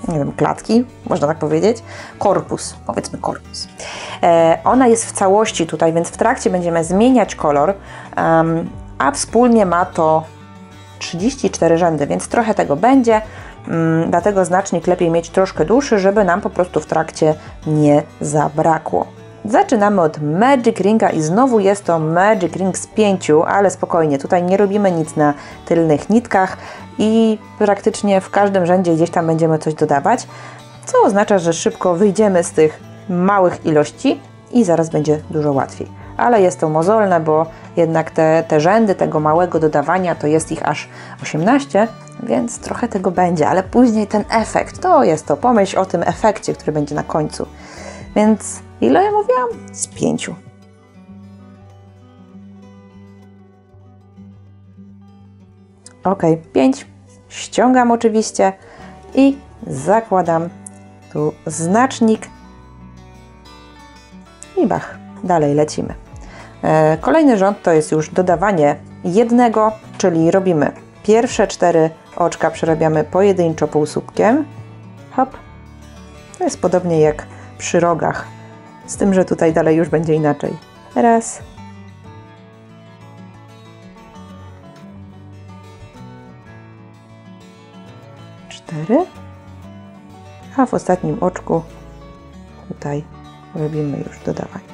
nie wiem, klatki, można tak powiedzieć, korpus, powiedzmy korpus. Ona jest w całości tutaj, więc w trakcie będziemy zmieniać kolor, a wspólnie ma to 34 rzędy, więc trochę tego będzie, dlatego znacznik lepiej mieć troszkę dłuższy, żeby nam po prostu w trakcie nie zabrakło. Zaczynamy od Magic Ringa i znowu jest to Magic Ring z 5, ale spokojnie, tutaj nie robimy nic na tylnych nitkach i praktycznie w każdym rzędzie gdzieś tam będziemy coś dodawać, co oznacza, że szybko wyjdziemy z tych małych ilości i zaraz będzie dużo łatwiej. Ale jest to mozolne, bo jednak te rzędy tego małego dodawania to jest ich aż 18, więc trochę tego będzie, ale później ten efekt, to jest to, pomyśl o tym efekcie, który będzie na końcu. Więc ile ja mówiłam? Z 5. Ok, 5. Ściągam oczywiście i zakładam tu znacznik i bach, dalej lecimy. Kolejny rząd to jest już dodawanie jednego, czyli robimy pierwsze 4 oczka, przerabiamy pojedynczo półsłupkiem. Hop. To jest podobnie jak przy rogach, z tym, że tutaj dalej już będzie inaczej. Raz. Cztery. A w ostatnim oczku tutaj robimy już dodawanie.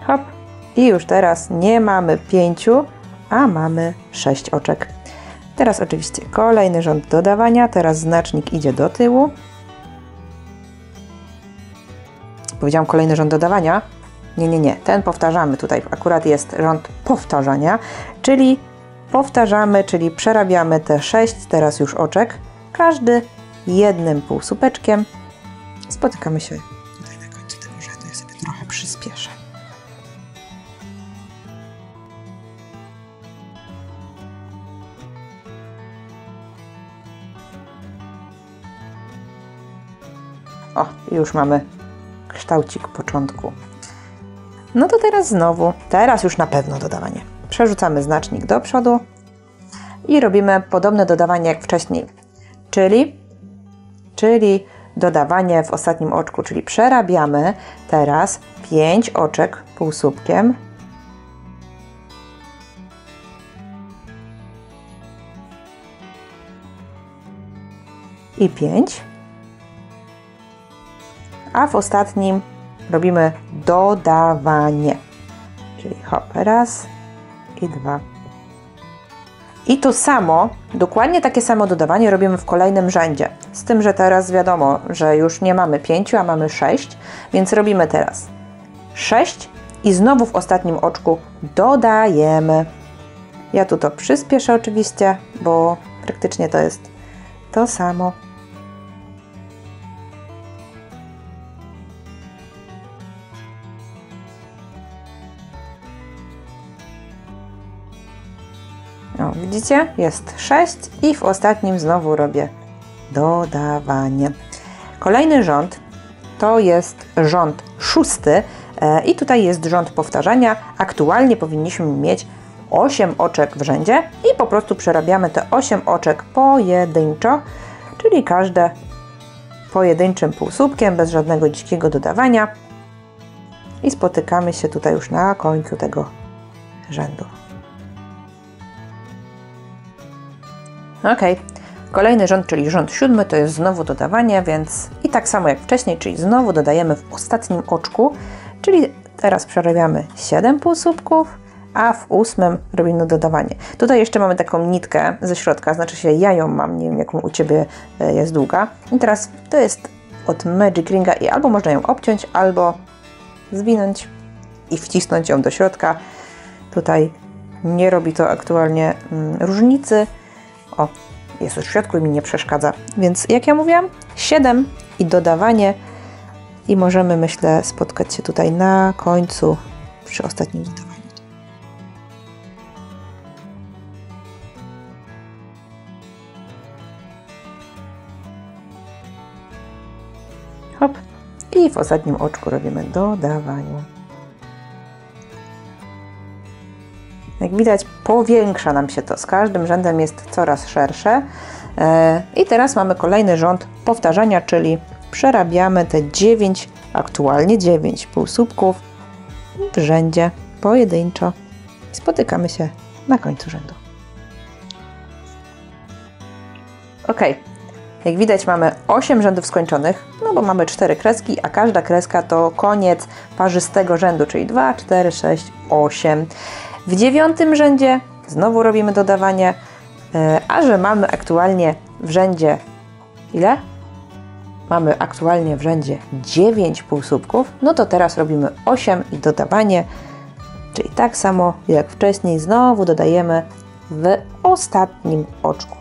Hop. I już teraz nie mamy 5, a mamy 6 oczek. Teraz oczywiście kolejny rząd dodawania, teraz znacznik idzie do tyłu. Powiedziałam kolejny rząd dodawania? Nie, ten powtarzamy, tutaj akurat jest rząd powtarzania, czyli powtarzamy, czyli przerabiamy te 6 teraz już oczek, każdy jednym półsłupeczkiem. Spotykamy się tutaj na końcu, tylko że to ja sobie trochę przyspieszę. O, już mamy kształcik początku. No to teraz znowu, teraz już na pewno dodawanie. Przerzucamy znacznik do przodu i robimy podobne dodawanie jak wcześniej, czyli dodawanie w ostatnim oczku, czyli przerabiamy teraz 5 oczek półsłupkiem i 5. A w ostatnim robimy dodawanie. Czyli hop, raz i 2. I to samo, dokładnie takie samo dodawanie robimy w kolejnym rzędzie. Z tym, że teraz wiadomo, że już nie mamy 5, a mamy 6, więc robimy teraz 6 i znowu w ostatnim oczku dodajemy. Ja tu to przyspieszę oczywiście, bo praktycznie to jest to samo. O, widzicie? Jest 6 i w ostatnim znowu robię dodawanie. Kolejny rząd to jest rząd 6 i tutaj jest rząd powtarzania. Aktualnie powinniśmy mieć 8 oczek w rzędzie i po prostu przerabiamy te 8 oczek pojedynczo, czyli każde pojedynczym półsłupkiem, bez żadnego dzikiego dodawania. I spotykamy się tutaj już na końcu tego rzędu. Ok, kolejny rząd, czyli rząd 7, to jest znowu dodawanie, więc i tak samo jak wcześniej, czyli znowu dodajemy w ostatnim oczku, czyli teraz przerabiamy 7 półsłupków, a w 8 robimy dodawanie. Tutaj jeszcze mamy taką nitkę ze środka, znaczy się ja ją mam, nie wiem jaką u Ciebie jest długa. I teraz to jest od Magic Ringa i albo można ją obciąć, albo zwinąć i wcisnąć ją do środka. Tutaj nie robi to aktualnie różnicy. O, jest już w środku i mi nie przeszkadza. Więc jak ja mówiłam, 7 i dodawanie i możemy, myślę, spotkać się tutaj na końcu przy ostatnim dodawaniu. Hop. I w ostatnim oczku robimy dodawanie. Jak widać, powiększa nam się to. Z każdym rzędem jest coraz szersze. I teraz mamy kolejny rząd powtarzania, czyli przerabiamy te 9, aktualnie 9 półsłupków w rzędzie pojedynczo. Spotykamy się na końcu rzędu. Ok. Jak widać, mamy 8 rzędów skończonych, no bo mamy 4 kreski, a każda kreska to koniec parzystego rzędu, czyli 2, 4, 6, 8. W 9 rzędzie znowu robimy dodawanie, a że mamy aktualnie w rzędzie ile? Mamy aktualnie w rzędzie 9 półsłupków, no to teraz robimy 8 i dodawanie, czyli tak samo jak wcześniej znowu dodajemy w ostatnim oczku.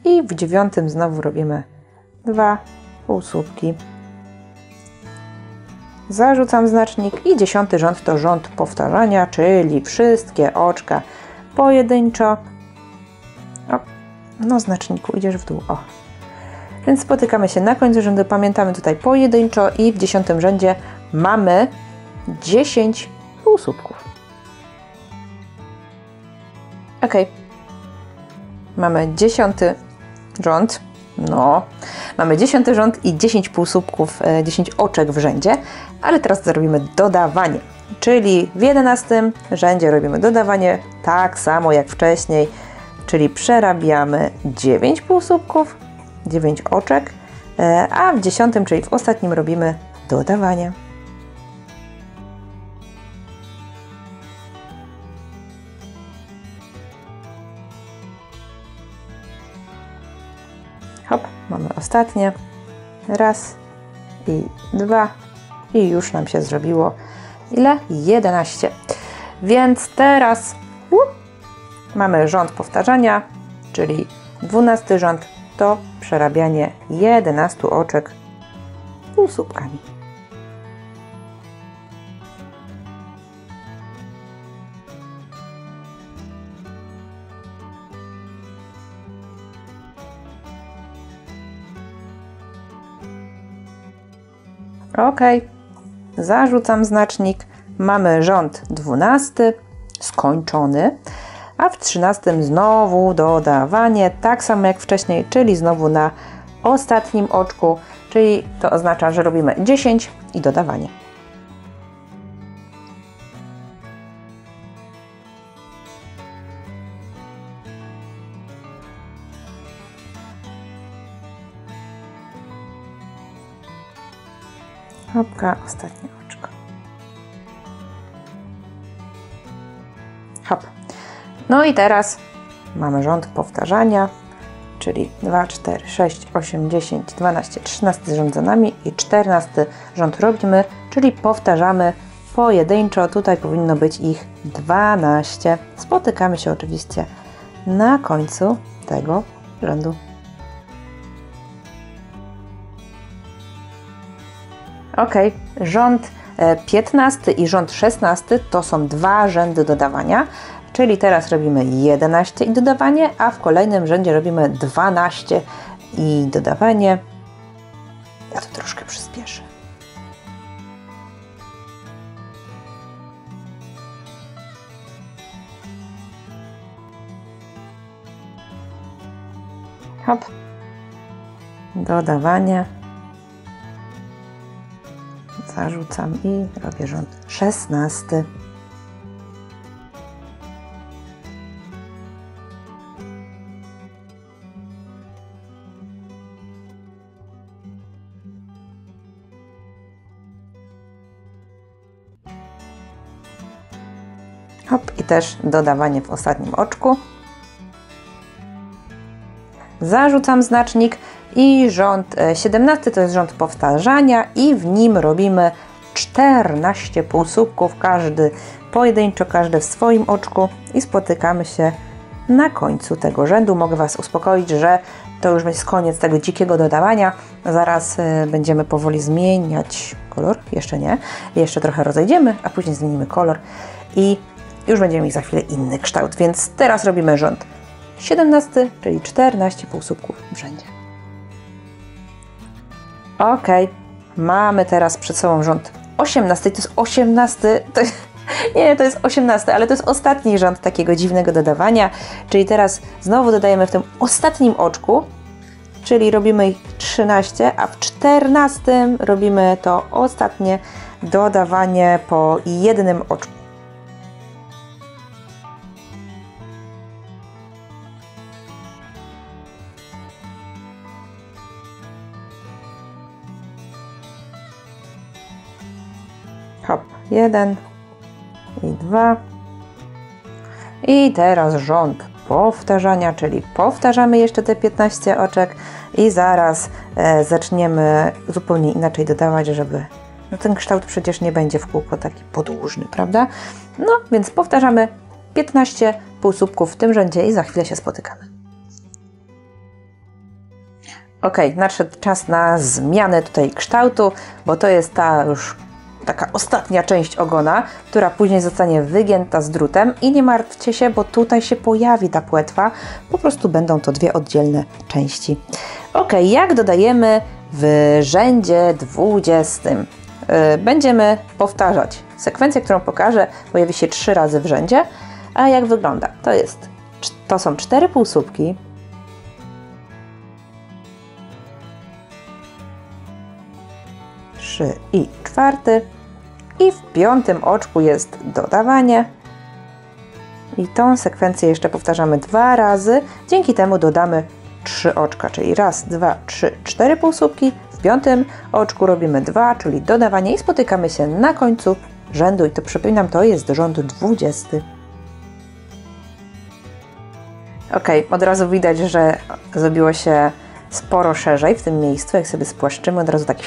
I w 9 znowu robimy 2 półsłupki. Zarzucam znacznik i 10 rząd to rząd powtarzania, czyli wszystkie oczka pojedynczo. O, no znaczniku, idziesz w dół. O. Więc spotykamy się na końcu rzędu. Pamiętamy tutaj pojedynczo i w 10 rzędzie mamy 10 półsłupków. Ok. Mamy 10 rząd, mamy 10 rząd i 10 półsłupków, 10 oczek w rzędzie, ale teraz zrobimy dodawanie, czyli w 11 rzędzie robimy dodawanie tak samo jak wcześniej, czyli przerabiamy 9 półsłupków, 9 oczek, a w 10, czyli w ostatnim robimy dodawanie. Hop, mamy ostatnie. Raz i 2 i już nam się zrobiło ile? 11. Więc teraz mamy rząd powtarzania, czyli 12 rząd to przerabianie 11 oczek półsłupkami. Ok, zarzucam znacznik, mamy rząd 12 skończony, a w 13 znowu dodawanie, tak samo jak wcześniej, czyli znowu na ostatnim oczku, czyli to oznacza, że robimy 10 i dodawanie. Hopka, ostatnie oczko. Hop. No i teraz mamy rząd powtarzania, czyli 2, 4, 6, 8, 10, 12, 13 rząd za nami i 14 rząd robimy, czyli powtarzamy pojedynczo. Tutaj powinno być ich 12. Spotykamy się oczywiście na końcu tego rzędu. Ok, rząd 15 i rząd 16 to są dwa rzędy dodawania, czyli teraz robimy 11 i dodawanie, a w kolejnym rzędzie robimy 12 i dodawanie. Ja to troszkę przyspieszę. Hop. Dodawanie. Zarzucam i robię rząd 16. Hop, i też dodawanie w ostatnim oczku. Zarzucam znacznik i rząd 17 to jest rząd powtarzania i w nim robimy 14 półsłupków, każdy pojedynczo, każdy w swoim oczku i spotykamy się na końcu tego rzędu. Mogę Was uspokoić, że to już jest koniec tego dzikiego dodawania. Zaraz będziemy powoli zmieniać kolor, jeszcze nie, jeszcze trochę rozejdziemy, a później zmienimy kolor i już będziemy mieć za chwilę inny kształt, więc teraz robimy rząd 17, czyli 14 półsłupków w rzędzie. Ok, mamy teraz przed sobą rząd 18, to jest 18, to jest 18, ale to jest ostatni rząd takiego dziwnego dodawania, czyli teraz znowu dodajemy w tym ostatnim oczku, czyli robimy ich 13, a w 14 robimy to ostatnie dodawanie po jednym oczku. Hop, 1 i 2. I teraz rząd powtarzania, czyli powtarzamy jeszcze te 15 oczek i zaraz zaczniemy zupełnie inaczej dodawać, żeby no ten kształt przecież nie będzie w kółko taki podłużny, prawda? No, więc powtarzamy 15 półsłupków w tym rzędzie i za chwilę się spotykamy. Ok, nadszedł czas na zmianę tutaj kształtu, bo to jest ta już taka ostatnia część ogona, która później zostanie wygięta z drutem i nie martwcie się, bo tutaj się pojawi ta płetwa, po prostu będą to dwie oddzielne części. Ok, jak dodajemy w rzędzie 20? Będziemy powtarzać. Sekwencja, którą pokażę, pojawi się 3 razy w rzędzie, a jak wygląda? To są 4 półsłupki, i 4 i w 5 oczku jest dodawanie i tą sekwencję jeszcze powtarzamy 2 razy, dzięki temu dodamy 3 oczka, czyli raz, 2, 3, 4 półsłupki, w 5 oczku robimy 2, czyli dodawanie i spotykamy się na końcu rzędu i to przypominam, to jest rząd 20. Ok, od razu widać, że zrobiło się sporo szerzej w tym miejscu, jak sobie spłaszczymy, od razu taki.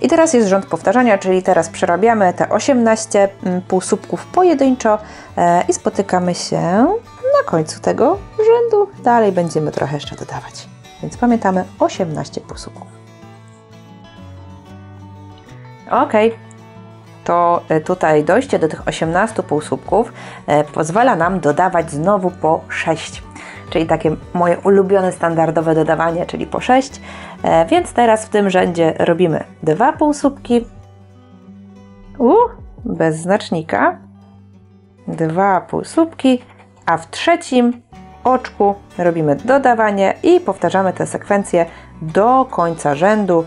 I teraz jest rząd powtarzania, czyli teraz przerabiamy te 18 półsłupków pojedynczo i spotykamy się na końcu tego rzędu. Dalej będziemy trochę jeszcze dodawać, więc pamiętamy 18 półsłupków. Ok, to tutaj dojście do tych 18 półsłupków pozwala nam dodawać znowu po 6. Czyli takie moje ulubione standardowe dodawanie, czyli po 6. Więc teraz w tym rzędzie robimy 2 półsłupki, bez znacznika, 2 półsłupki, a w 3 oczku robimy dodawanie i powtarzamy tę sekwencję do końca rzędu,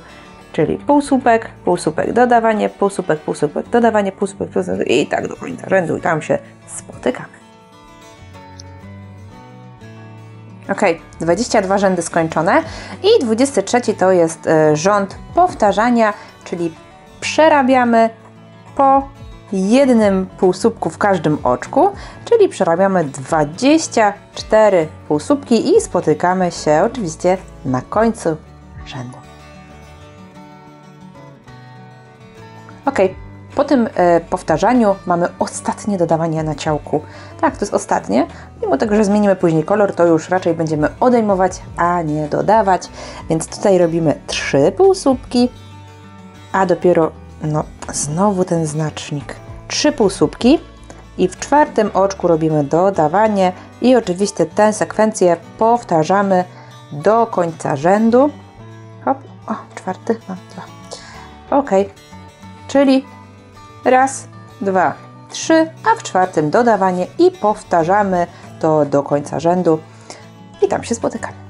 czyli półsłupek, półsłupek, dodawanie, półsłupek, półsłupek, dodawanie, półsłupek, półsłupek i tak do końca rzędu i tam się spotykamy. Ok, 22 rzędy skończone i 23 to jest rząd powtarzania, czyli przerabiamy po jednym półsłupku w każdym oczku, czyli przerabiamy 24 półsłupki i spotykamy się oczywiście na końcu rzędu. Ok, po tym powtarzaniu mamy ostatnie dodawanie na ciałku. Tak, to jest ostatnie. Mimo tego, że zmienimy później kolor, to już raczej będziemy odejmować, a nie dodawać. Więc tutaj robimy 3 półsłupki, a dopiero, no, znowu ten znacznik. 3 półsłupki i w czwartym oczku robimy dodawanie i oczywiście tę sekwencję powtarzamy do końca rzędu. Hop, o, czwarty, mam 2. Ok, czyli raz, 2, 3, a w czwartym dodawanie i powtarzamy to do końca rzędu i tam się spotykamy.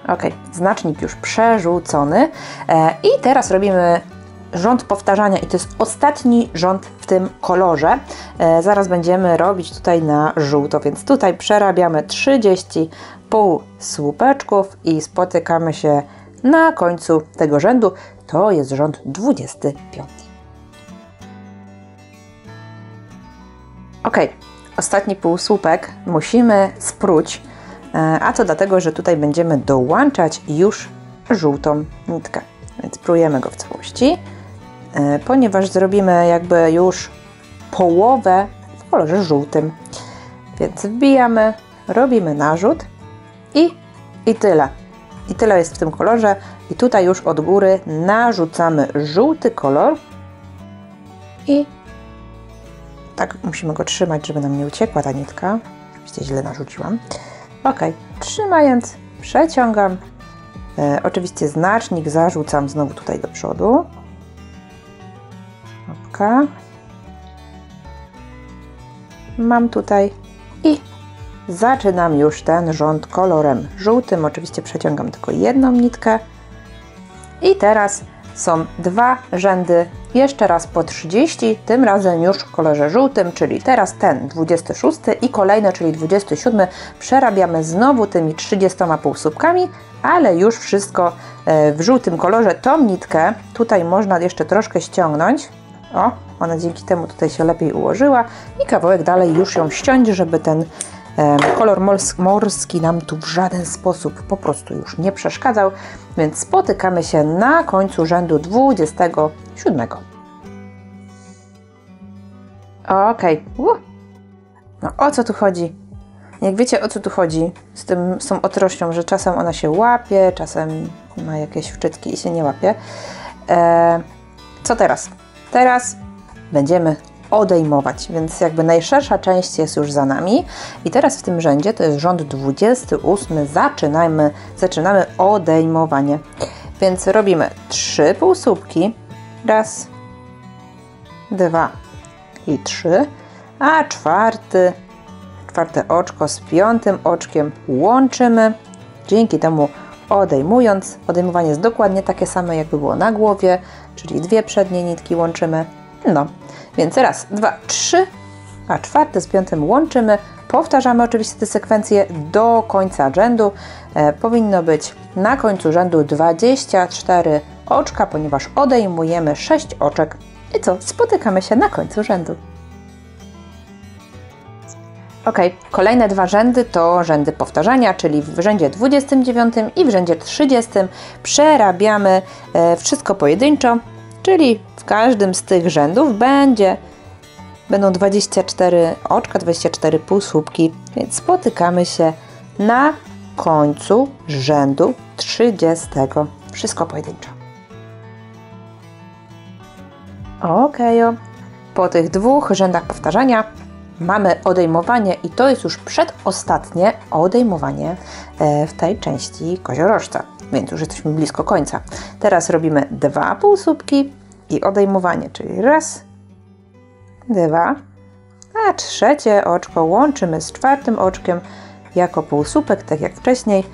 Ok, znacznik już przerzucony i teraz robimy rząd powtarzania i to jest ostatni rząd w tym kolorze. Zaraz będziemy robić tutaj na żółto, więc tutaj przerabiamy 30 półsłupeczków i spotykamy się na końcu tego rzędu. To jest rząd 25. Ok, ostatni półsłupek musimy spróć, a to dlatego, że tutaj będziemy dołączać już żółtą nitkę. Więc prujemy go w całości, ponieważ zrobimy jakby już połowę w kolorze żółtym. Więc wbijamy, robimy narzut i tyle. I tyle jest w tym kolorze. I tutaj już od góry narzucamy żółty kolor i tak musimy go trzymać, żeby nam nie uciekła ta nitka. Oczywiście źle narzuciłam. Ok, trzymając, przeciągam. Oczywiście znacznik zarzucam znowu tutaj do przodu. Opka. Mam tutaj i zaczynam już ten rząd kolorem żółtym. Oczywiście przeciągam tylko jedną nitkę. I teraz są 2 rzędy, jeszcze raz po 30, tym razem już w kolorze żółtym, czyli teraz ten 26 i kolejny, czyli 27, przerabiamy znowu tymi 30 półsłupkami, ale już wszystko w żółtym kolorze. Tą nitkę tutaj można jeszcze troszkę ściągnąć. O, ona dzięki temu tutaj się lepiej ułożyła i kawałek dalej już ją ściąć, żeby ten kolor morski nam tu w żaden sposób po prostu już nie przeszkadzał, więc spotykamy się na końcu rzędu 27. Ok, no o co tu chodzi? Jak wiecie, o co tu chodzi z tą otrością, że czasem ona się łapie, czasem ma jakieś wczytki i się nie łapie. Co teraz? Teraz będziemy odejmować, więc jakby najszersza część jest już za nami i teraz w tym rzędzie, to jest rząd 28, zaczynamy odejmowanie, więc robimy 3 półsłupki, raz, 2 i 3, a czwarte oczko z 5 oczkiem łączymy, dzięki temu odejmując, odejmowanie jest dokładnie takie same, jakby było na głowie, czyli 2 przednie nitki łączymy, no. Więc raz, 2, 3, a czwarte z 5 łączymy. Powtarzamy oczywiście tę sekwencję do końca rzędu. Powinno być na końcu rzędu 24 oczka, ponieważ odejmujemy 6 oczek. I co? Spotykamy się na końcu rzędu. Ok, kolejne 2 rzędy to rzędy powtarzania, czyli w rzędzie 29 i w rzędzie 30 przerabiamy wszystko pojedynczo, czyli w każdym z tych rzędów będą 24 oczka, 24 półsłupki, więc spotykamy się na końcu rzędu 30. Wszystko pojedynczo. Ok, po tych 2 rzędach powtarzania mamy odejmowanie i to jest już przedostatnie odejmowanie w tej części koziorożca, więc już jesteśmy blisko końca. Teraz robimy 2 półsłupki i odejmowanie, czyli raz, 2, a trzecie oczko łączymy z 4 oczkiem jako półsłupek, tak jak wcześniej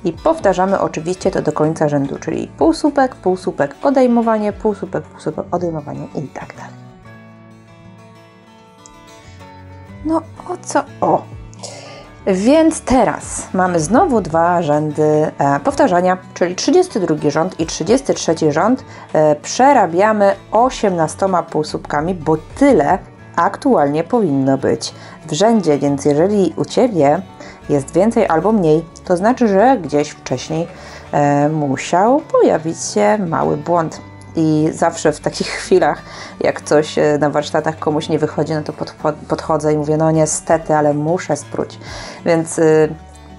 i powtarzamy oczywiście to do końca rzędu, czyli półsłupek, półsłupek, odejmowanie, półsłupek, półsłupek, odejmowanie i tak dalej. No o co? O! Więc teraz mamy znowu dwa rzędy powtarzania, czyli 32 rząd i 33 rząd przerabiamy 18 półsłupkami, bo tyle aktualnie powinno być w rzędzie, więc jeżeli u Ciebie jest więcej albo mniej, to znaczy, że gdzieś wcześniej musiał pojawić się mały błąd. I zawsze w takich chwilach, jak coś na warsztatach komuś nie wychodzi, no to podchodzę i mówię, no niestety, ale muszę spróć. Więc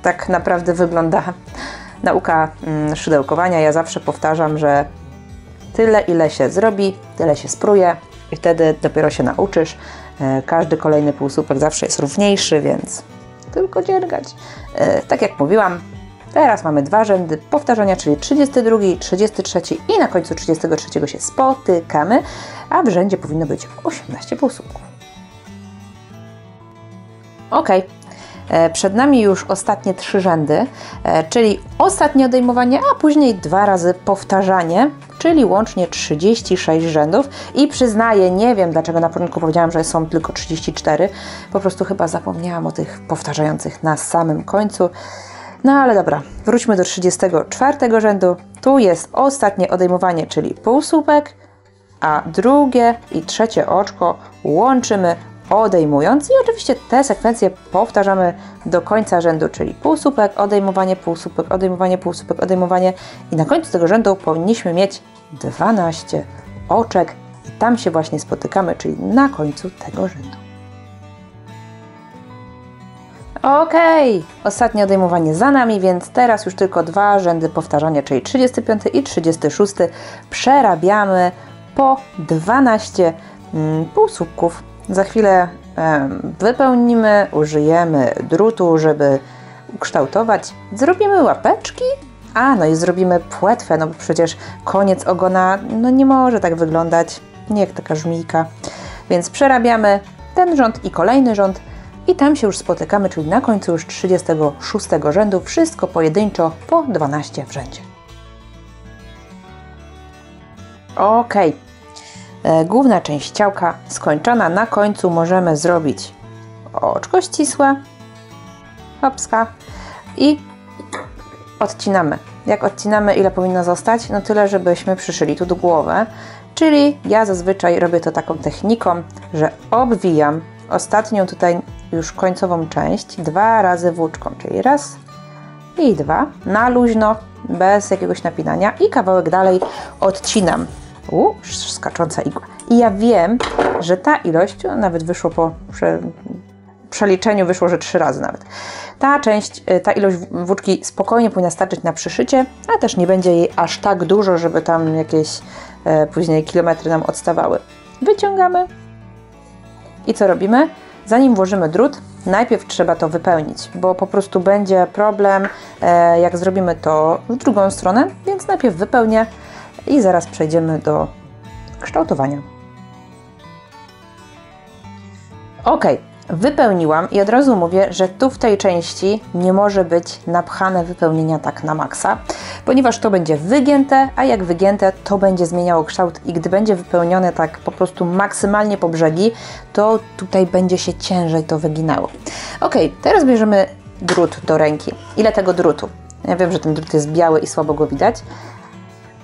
tak naprawdę wygląda nauka szydełkowania. Ja zawsze powtarzam, że tyle, ile się zrobi, tyle się spruje i wtedy dopiero się nauczysz. Każdy kolejny półsłupek zawsze jest równiejszy, więc tylko dziergać. Tak jak mówiłam, teraz mamy dwa rzędy powtarzania, czyli 32, 33 i na końcu 33 się spotykamy, a w rzędzie powinno być 18 półsłupków. Ok, przed nami już ostatnie trzy rzędy, czyli ostatnie odejmowanie, a później dwa razy powtarzanie, czyli łącznie 36 rzędów i przyznaję, nie wiem dlaczego na początku powiedziałam, że są tylko 34, po prostu chyba zapomniałam o tych powtarzających na samym końcu. No ale dobra, wróćmy do 34 rzędu. Tu jest ostatnie odejmowanie, czyli półsłupek, a drugie i trzecie oczko łączymy odejmując i oczywiście te sekwencje powtarzamy do końca rzędu, czyli półsłupek, odejmowanie, półsłupek, odejmowanie, półsłupek, odejmowanie i na końcu tego rzędu powinniśmy mieć 12 oczek i tam się właśnie spotykamy, czyli na końcu tego rzędu. Ok, ostatnie odejmowanie za nami, więc teraz już tylko dwa rzędy powtarzania, czyli 35 i 36 przerabiamy po 12 półsłupków. Za chwilę wypełnimy, użyjemy drutu, żeby ukształtować. Zrobimy łapeczki, no i zrobimy płetwę, no bo przecież koniec ogona no nie może tak wyglądać, nie jak taka żmijka. Więc przerabiamy ten rząd i kolejny rząd i tam się już spotykamy, czyli na końcu już 36 rzędu, wszystko pojedynczo po 12 w rzędzie. Ok. Główna część ciałka skończona. Na końcu możemy zrobić oczko ścisłe, hopska i odcinamy. Jak odcinamy, ile powinno zostać? No tyle, żebyśmy przyszyli tu głowę. Czyli ja zazwyczaj robię to taką techniką, że obwijam ostatnią tutaj już końcową część dwa razy włóczką, czyli raz i dwa, na luźno, bez jakiegoś napinania i kawałek dalej odcinam. Skacząca igła. I ja wiem, że ta ilość, nawet wyszło po przeliczeniu, wyszło, że 3 razy nawet. Ta ilość włóczki spokojnie powinna starczyć na przyszycie, a też nie będzie jej aż tak dużo, żeby tam jakieś później kilometry nam odstawały. Wyciągamy i co robimy? Zanim włożymy drut, najpierw trzeba to wypełnić, bo po prostu będzie problem, jak zrobimy to w drugą stronę, więc najpierw wypełnię i zaraz przejdziemy do kształtowania. Ok, wypełniłam i od razu mówię, że tu w tej części nie może być napchane wypełnienia tak na maksa, ponieważ to będzie wygięte, a jak wygięte, to będzie zmieniało kształt i gdy będzie wypełnione tak po prostu maksymalnie po brzegi, to tutaj będzie się ciężej to wyginało. Ok, teraz bierzemy drut do ręki. Ile tego drutu? Ja wiem, że ten drut jest biały i słabo go widać,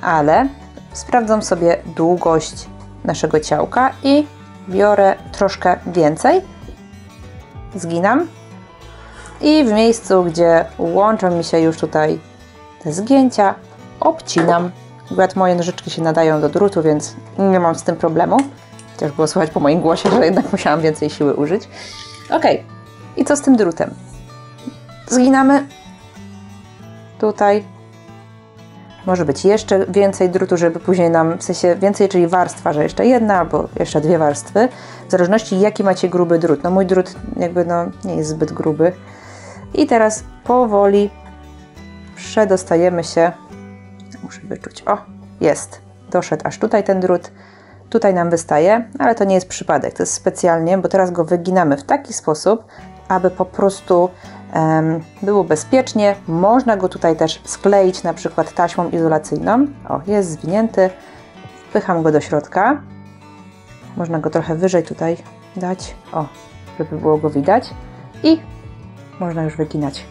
ale sprawdzam sobie długość naszego ciałka i biorę troszkę więcej, zginam i w miejscu, gdzie łączą mi się już tutaj te zgięcia, obcinam. Akurat moje nożyczki się nadają do drutu, więc nie mam z tym problemu. Chociaż było słychać po moim głosie, że jednak musiałam więcej siły użyć. Ok, i co z tym drutem? Zginamy tutaj. Może być jeszcze więcej drutu, żeby później nam, w sensie więcej, czyli warstwa, że jeszcze jedna albo jeszcze dwie warstwy, w zależności jaki macie gruby drut. No mój drut jakby nie jest zbyt gruby. I teraz powoli przedostajemy się, muszę wyczuć, o, jest, doszedł aż tutaj ten drut, tutaj nam wystaje, ale to nie jest przypadek, to jest specjalnie, bo teraz go wyginamy w taki sposób, aby po prostu było bezpiecznie. Można go tutaj też skleić na przykład taśmą izolacyjną. O, jest zwinięty. Wpycham go do środka. Można go trochę wyżej tutaj dać, o, żeby było go widać. I można już wyginać.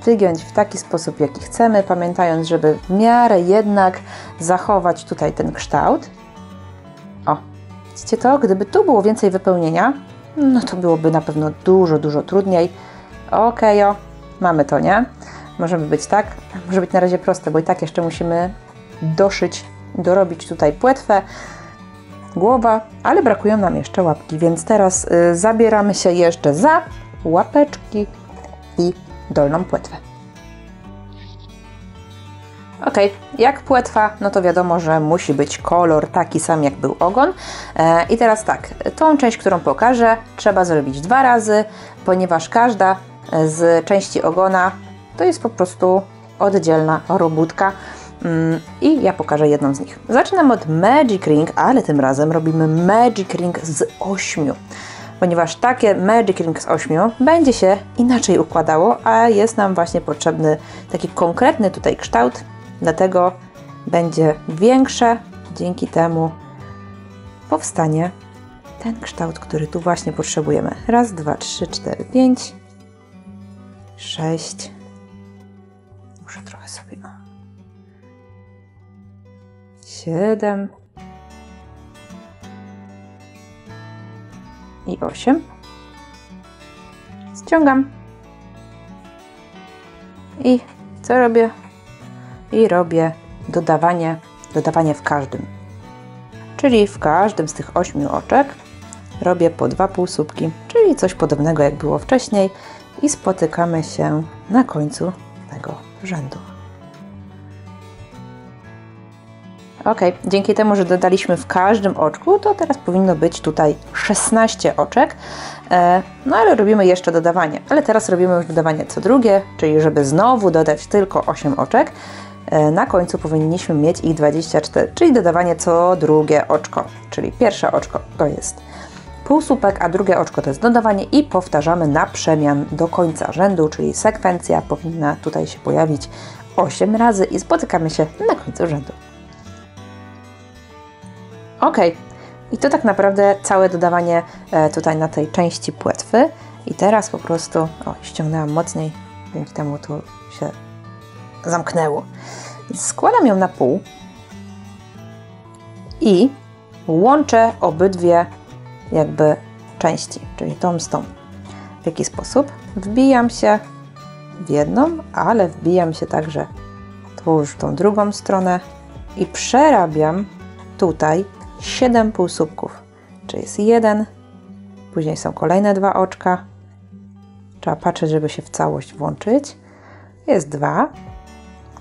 Wygiąć w taki sposób, jaki chcemy, pamiętając, żeby w miarę jednak zachować tutaj ten kształt. O, widzicie to? Gdyby tu było więcej wypełnienia, no to byłoby na pewno dużo trudniej. Okej, o, mamy to, nie? Może być tak, może być na razie proste, bo i tak jeszcze musimy doszyć, dorobić tutaj płetwę, głowa, ale brakują nam jeszcze łapki, więc teraz zabieramy się jeszcze za łapeczki i dolną płetwę. Ok, jak płetwa, no to wiadomo, że musi być kolor taki sam, jak był ogon. I teraz tak, tą część, którą pokażę, trzeba zrobić 2 razy, ponieważ każda z części ogona to jest po prostu oddzielna robótka. I ja pokażę jedną z nich. Zaczynam od Magic Ring, ale tym razem robimy Magic Ring z 8. Ponieważ takie Magic Ring z 8 będzie się inaczej układało, a jest nam właśnie potrzebny taki konkretny tutaj kształt, dlatego będzie większe, dzięki temu powstanie ten kształt, który tu właśnie potrzebujemy. Raz, 2, 3, 4, 5, 6. Muszę trochę sobie... 7 i 8. Ściągam. I co robię? I robię dodawanie w każdym. Czyli w każdym z tych 8 oczek robię po 2 półsłupki, czyli coś podobnego jak było wcześniej i spotykamy się na końcu tego rzędu. Ok, dzięki temu, że dodaliśmy w każdym oczku, to teraz powinno być tutaj 16 oczek, no ale robimy jeszcze dodawanie, ale teraz robimy już dodawanie co drugie, czyli żeby znowu dodać tylko 8 oczek, na końcu powinniśmy mieć ich 24, czyli dodawanie co drugie oczko, czyli pierwsze oczko to jest półsłupek, a drugie oczko to jest dodawanie i powtarzamy na przemian do końca rzędu, czyli sekwencja powinna tutaj się pojawić 8 razy i spotykamy się na końcu rzędu. Ok, i to tak naprawdę całe dodawanie tutaj na tej części płetwy. I teraz po prostu, o, ściągnęłam mocniej, dzięki temu tu się zamknęło. Składam ją na pół i łączę obydwie jakby części, czyli tą z tą. W jaki sposób? Wbijam się w jedną, ale wbijam się także tu już w tą drugą stronę i przerabiam tutaj 7 półsłupków, czyli jest 1, później są kolejne 2 oczka, trzeba patrzeć, żeby się w całość włączyć, jest 2,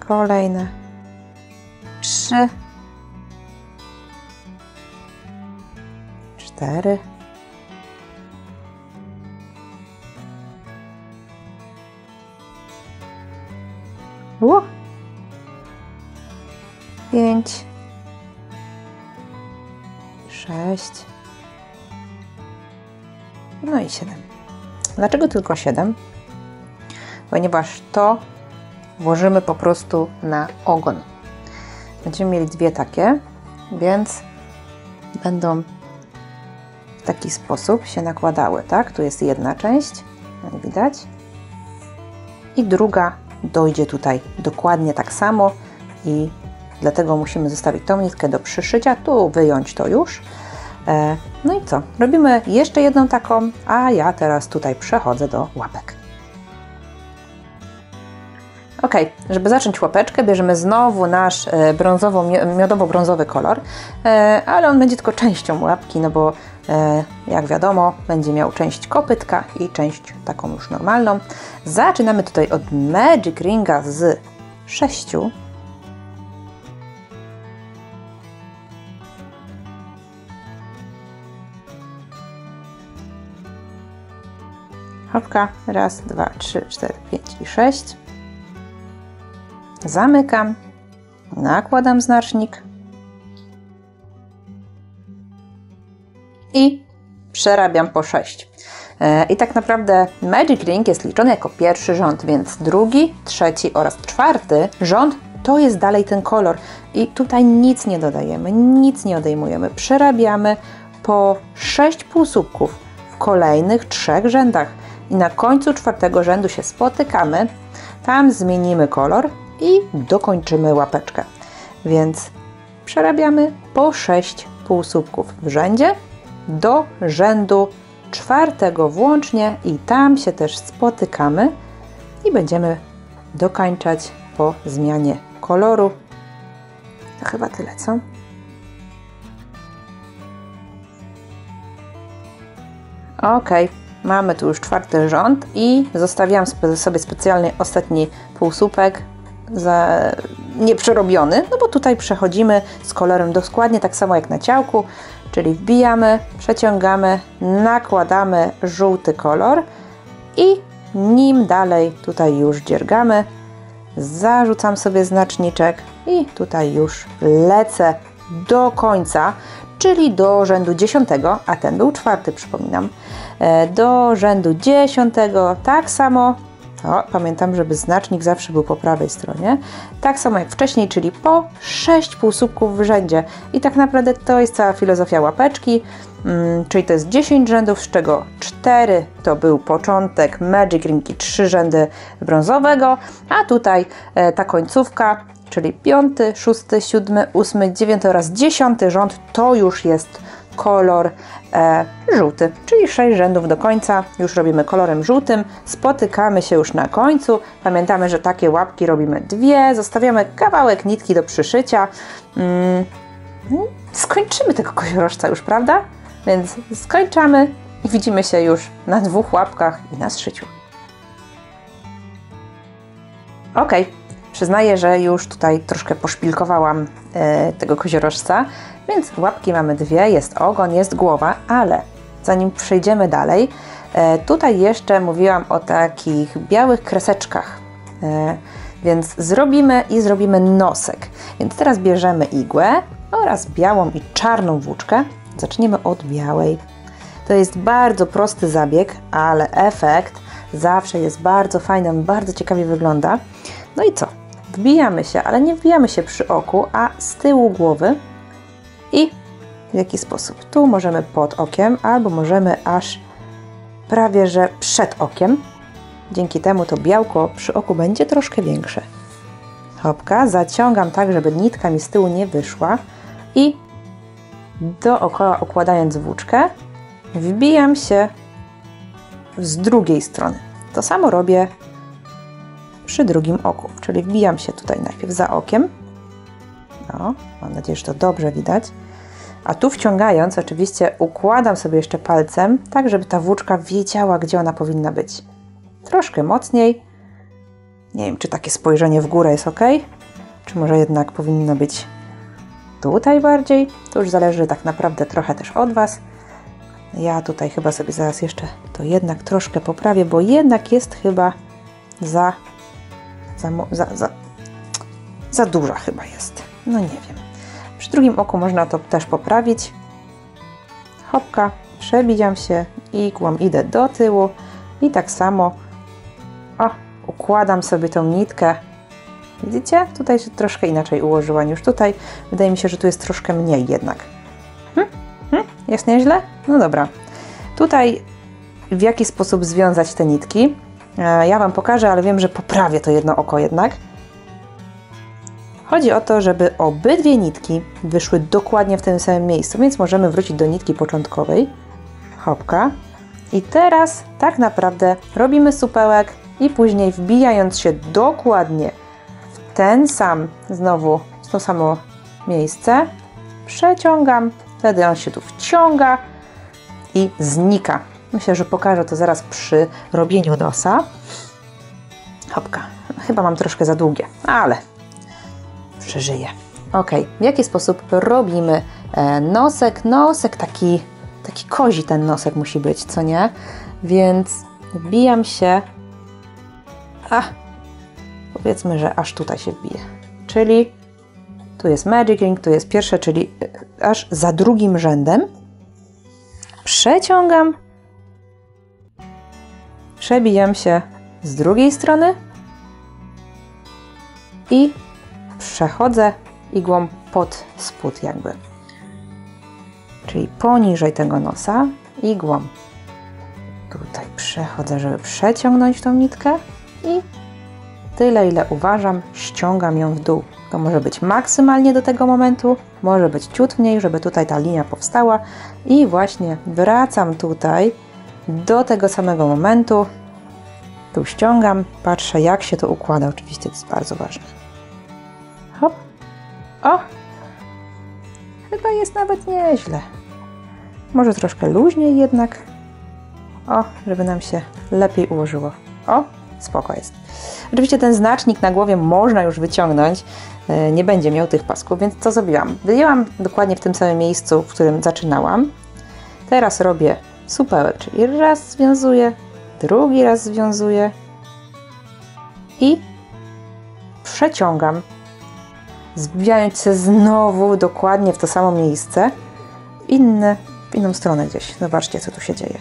kolejne 3, 4, 5, 6, no i 7. Dlaczego tylko 7? Ponieważ to włożymy po prostu na ogon. Będziemy mieli 2 takie, więc będą w taki sposób się nakładały, tak? Tu jest jedna część, jak widać, i druga dojdzie tutaj dokładnie tak samo i dlatego musimy zostawić tą nitkę do przyszycia, tu wyjąć to już. No i co? Robimy jeszcze jedną taką, a ja teraz tutaj przechodzę do łapek. Ok, żeby zacząć łapeczkę, bierzemy znowu nasz miodowo-brązowy kolor, ale on będzie tylko częścią łapki, no bo jak wiadomo, będzie miał część kopytka i część taką już normalną. Zaczynamy tutaj od Magic Ringa z 6. Hopka, raz, 2, 3, 4, 5 i 6. Zamykam, nakładam znacznik i przerabiam po 6. I tak naprawdę Magic Ring jest liczony jako pierwszy rząd, więc drugi, trzeci oraz czwarty rząd to jest dalej ten kolor. I tutaj nic nie dodajemy, nic nie odejmujemy. Przerabiamy po 6 półsłupków w w kolejnych 3 rzędach. I na końcu 4. rzędu się spotykamy, tam zmienimy kolor i dokończymy łapeczkę. Więc przerabiamy po 6 półsłupków w rzędzie do rzędu 4. włącznie i tam się też spotykamy i będziemy dokańczać po zmianie koloru. To chyba tyle, co? Ok, mamy tu już 4. rząd i zostawiłam sobie specjalnie ostatni półsłupek nieprzerobiony, no bo tutaj przechodzimy z kolorem dokładnie tak samo jak na ciałku, czyli wbijamy, przeciągamy, nakładamy żółty kolor i nim dalej tutaj już dziergamy, zarzucam sobie znaczniczek i tutaj już lecę do końca, czyli do rzędu 10, a ten był 4, przypominam. Do rzędu 10 tak samo, pamiętam, żeby znacznik zawsze był po prawej stronie, tak samo jak wcześniej, czyli po 6 półsłupków w rzędzie. I tak naprawdę to jest cała filozofia łapeczki, czyli to jest 10 rzędów, z czego 4 to był początek Magic Ring i 3 rzędy brązowego, a tutaj ta końcówka, czyli 5, 6, 7, 8, 9 oraz 10 rząd to już jest kolor żółty, czyli 6 rzędów do końca już robimy kolorem żółtym, spotykamy się już na końcu, pamiętamy, że takie łapki robimy 2, zostawiamy kawałek nitki do przyszycia, skończymy tego koziorożca już, prawda? Więc skończamy i widzimy się już na 2 łapkach i na zszyciu. Ok, przyznaję, że już tutaj troszkę poszpilkowałam tego koziorożca, więc łapki mamy 2, jest ogon, jest głowa, ale zanim przejdziemy dalej, tutaj jeszcze mówiłam o takich białych kreseczkach, więc zrobimy nosek. Więc teraz bierzemy igłę oraz białą i czarną włóczkę. Zaczniemy od białej. To jest bardzo prosty zabieg, ale efekt zawsze jest bardzo fajny, bardzo ciekawie wygląda. No i co? Wbijamy się, ale nie wbijamy się przy oku, a z tyłu głowy. I w jaki sposób? Tu możemy pod okiem, albo możemy aż prawie że przed okiem. Dzięki temu to białko przy oku będzie troszkę większe. Hopka, zaciągam tak, żeby nitka mi z tyłu nie wyszła i dookoła układając włóczkę, wbijam się z drugiej strony. To samo robię przy drugim oku, czyli wbijam się tutaj najpierw za okiem. No, mam nadzieję, że to dobrze widać. A tu wciągając, oczywiście układam sobie jeszcze palcem, tak żeby ta włóczka wiedziała, gdzie ona powinna być. Troszkę mocniej. Nie wiem, czy takie spojrzenie w górę jest ok, czy może jednak powinno być tutaj bardziej. To już zależy tak naprawdę trochę też od Was. Ja tutaj chyba sobie zaraz jeszcze to jednak troszkę poprawię, bo jednak jest chyba za duża chyba jest. No nie wiem. Przy drugim oku można to też poprawić. Hopka, przebijam się, igłą idę do tyłu i tak samo układam sobie tą nitkę. Widzicie? Tutaj się troszkę inaczej ułożyła niż tutaj. Wydaje mi się, że tu jest troszkę mniej jednak. Jest nieźle? No dobra. Tutaj w jaki sposób związać te nitki? Ja Wam pokażę, ale wiem, że poprawię to jedno oko jednak. Chodzi o to, żeby obydwie nitki wyszły dokładnie w tym samym miejscu, więc możemy wrócić do nitki początkowej. Hopka. I teraz tak naprawdę robimy supełek i później wbijając się dokładnie w ten sam, znowu w to samo miejsce, przeciągam, wtedy on się tu wciąga i znika. Myślę, że pokażę to zaraz przy robieniu nosa. Hopka. Chyba mam troszkę za długie, ale przeżyję. Ok, w jaki sposób robimy nosek? Nosek taki kozi ten nosek musi być, co nie? Więc wbijam się, powiedzmy, że aż tutaj się wbije. Czyli tu jest Magic Ring, tu jest pierwsze, czyli aż za drugim rzędem. Przeciągam, przebijam się z drugiej strony i przechodzę igłą pod spód jakby. Czyli poniżej tego nosa igłą Tutaj przechodzę, żeby przeciągnąć tą nitkę i tyle, ile uważam, ściągam ją w dół. To może być maksymalnie do tego momentu, może być ciut mniej, żeby tutaj ta linia powstała i właśnie wracam tutaj do tego samego momentu. Tu ściągam, patrzę, jak się to układa. Oczywiście to jest bardzo ważne. Hop. O! Chyba jest nawet nieźle. Może troszkę luźniej jednak. O, żeby nam się lepiej ułożyło. O, spoko jest. Oczywiście ten znacznik na głowie można już wyciągnąć. Nie będzie miał tych pasków, więc co zrobiłam? Wyjęłam dokładnie w tym samym miejscu, w którym zaczynałam. Teraz robię supełek, czyli raz związuję, drugi raz związuję i przeciągam, zbijając się znowu dokładnie w to samo miejsce, w inną stronę gdzieś. Zobaczcie, co tu się dzieje.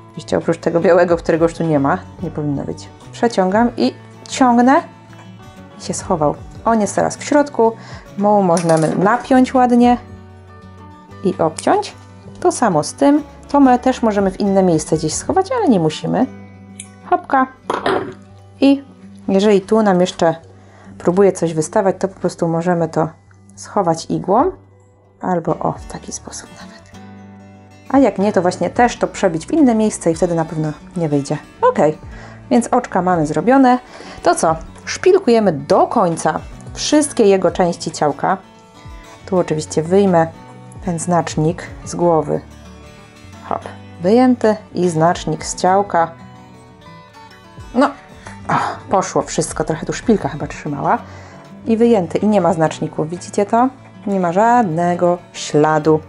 Oczywiście oprócz tego białego, którego już tu nie ma, nie powinno być. Przeciągam i ciągnę i się schował. On jest teraz w środku, mu możemy napiąć ładnie i obciąć. To samo z tym, to my też możemy w inne miejsce gdzieś schować, ale nie musimy. Hopka. I jeżeli tu nam jeszcze próbuje coś wystawać, to po prostu możemy to schować igłą albo o, w taki sposób nawet. A jak nie, to właśnie też to przebić w inne miejsce i wtedy na pewno nie wyjdzie. Ok, więc oczka mamy zrobione. To co? Szpilkujemy do końca wszystkie jego części ciałka. Tu oczywiście wyjmę ten znacznik z głowy. Hop, wyjęty i znacznik z ciałka. No, poszło wszystko. Trochę tu szpilka chyba trzymała. I wyjęty. I nie ma znaczników. Widzicie to? Nie ma żadnego śladu.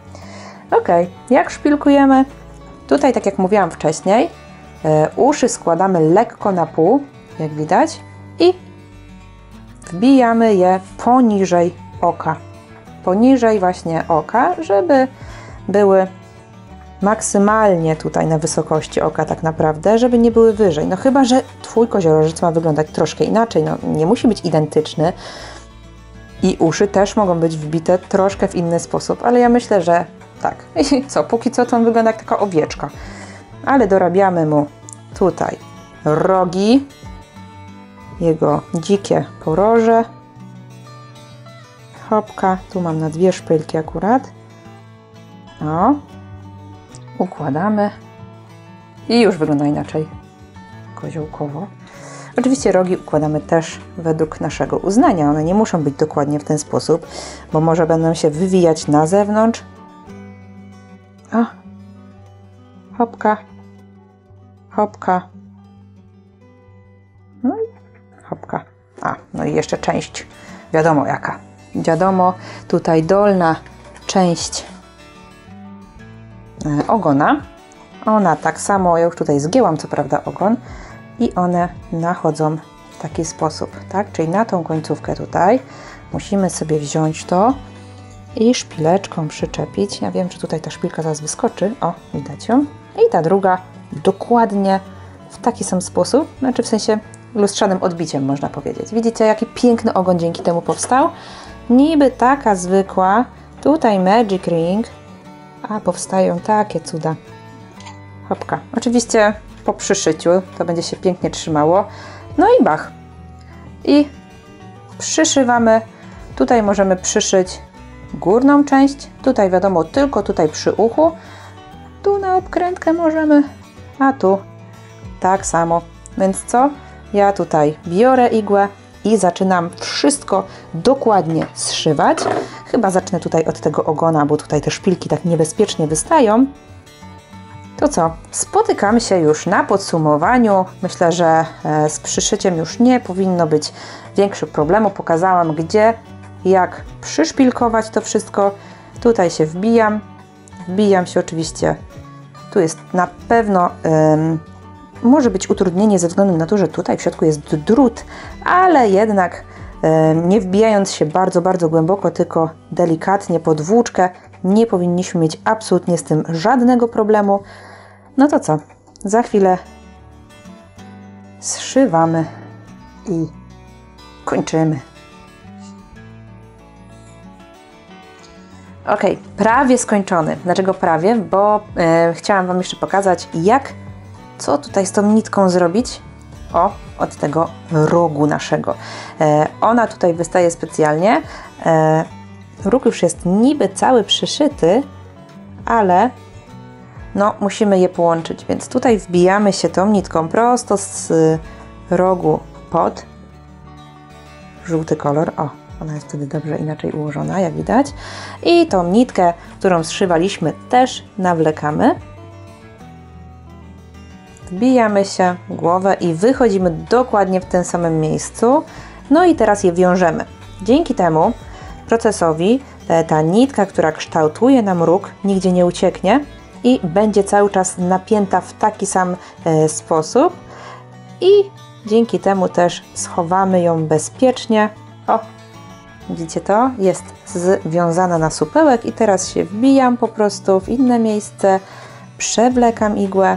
Ok, jak szpilkujemy? Tutaj, tak jak mówiłam wcześniej, uszy składamy lekko na pół, jak widać, i wbijamy je poniżej oka. Poniżej właśnie oka, żeby były maksymalnie tutaj na wysokości oka tak naprawdę, żeby nie były wyżej. No chyba, że Twój koziorożec ma wyglądać troszkę inaczej, no nie musi być identyczny i uszy też mogą być wbite troszkę w inny sposób, ale ja myślę, że tak. I co, póki co to on wygląda jak taka owieczka. Ale dorabiamy mu tutaj rogi, jego dzikie poroże. Hopka, tu mam na 2 szpilki akurat. O, układamy i już wygląda inaczej, koziołkowo. Oczywiście rogi układamy też według naszego uznania. One nie muszą być dokładnie w ten sposób, bo może będą się wywijać na zewnątrz. O, hopka, hopka, no i hopka. No i jeszcze część, wiadomo jaka. Wiadomo, tutaj dolna część ogona. Ona tak samo, ja już tutaj zgięłam co prawda ogon i one nachodzą w taki sposób, tak? Czyli na tą końcówkę tutaj musimy sobie wziąć to i szpileczką przyczepić. Ja wiem, czy tutaj ta szpilka zaraz wyskoczy. O, widać ją. I ta druga dokładnie w taki sam sposób, znaczy w sensie lustrzanym odbiciem można powiedzieć. Widzicie, jaki piękny ogon dzięki temu powstał? Niby taka zwykła, tutaj magic ring, a powstają takie cuda. Hopka. Oczywiście po przyszyciu to będzie się pięknie trzymało. No i bach. I przyszywamy. Tutaj możemy przyszyć górną część. Tutaj wiadomo, tylko tutaj przy uchu. Tu na obkrętkę możemy, a tu tak samo. Więc co? Ja tutaj biorę igłę i zaczynam wszystko dokładnie zszywać. Chyba zacznę tutaj od tego ogona, bo tutaj te szpilki tak niebezpiecznie wystają. To co? Spotykamy się już na podsumowaniu. Myślę, że z przyszyciem już nie powinno być większych problemów. Pokazałam, gdzie, jak przyszpilkować to wszystko. Tutaj się wbijam. Wbijam się oczywiście. Tu jest na pewno może być utrudnienie ze względu na to, że tutaj w środku jest drut, ale jednak nie wbijając się bardzo, bardzo głęboko, tylko delikatnie pod włóczkę, nie powinniśmy mieć absolutnie z tym żadnego problemu. No to co? Za chwilę zszywamy i kończymy. Ok, prawie skończony. Dlaczego prawie? Bo chciałam Wam jeszcze pokazać, jak co tutaj z tą nitką zrobić? O, od tego rogu naszego. Ona tutaj wystaje specjalnie. Róg już jest niby cały przyszyty, ale no, musimy je połączyć, więc tutaj wbijamy się tą nitką prosto z rogu pod żółty kolor. O, ona jest wtedy dobrze inaczej ułożona, jak widać. I tą nitkę, którą zszywaliśmy, też nawlekamy. Wbijamy się w głowę i wychodzimy dokładnie w tym samym miejscu. No i teraz je wiążemy. Dzięki temu procesowi ta nitka, która kształtuje nam róg, nigdzie nie ucieknie i będzie cały czas napięta w taki sam sposób i dzięki temu też schowamy ją bezpiecznie. O, widzicie to? Jest związana na supełek i teraz się wbijam po prostu w inne miejsce, przewlekam igłę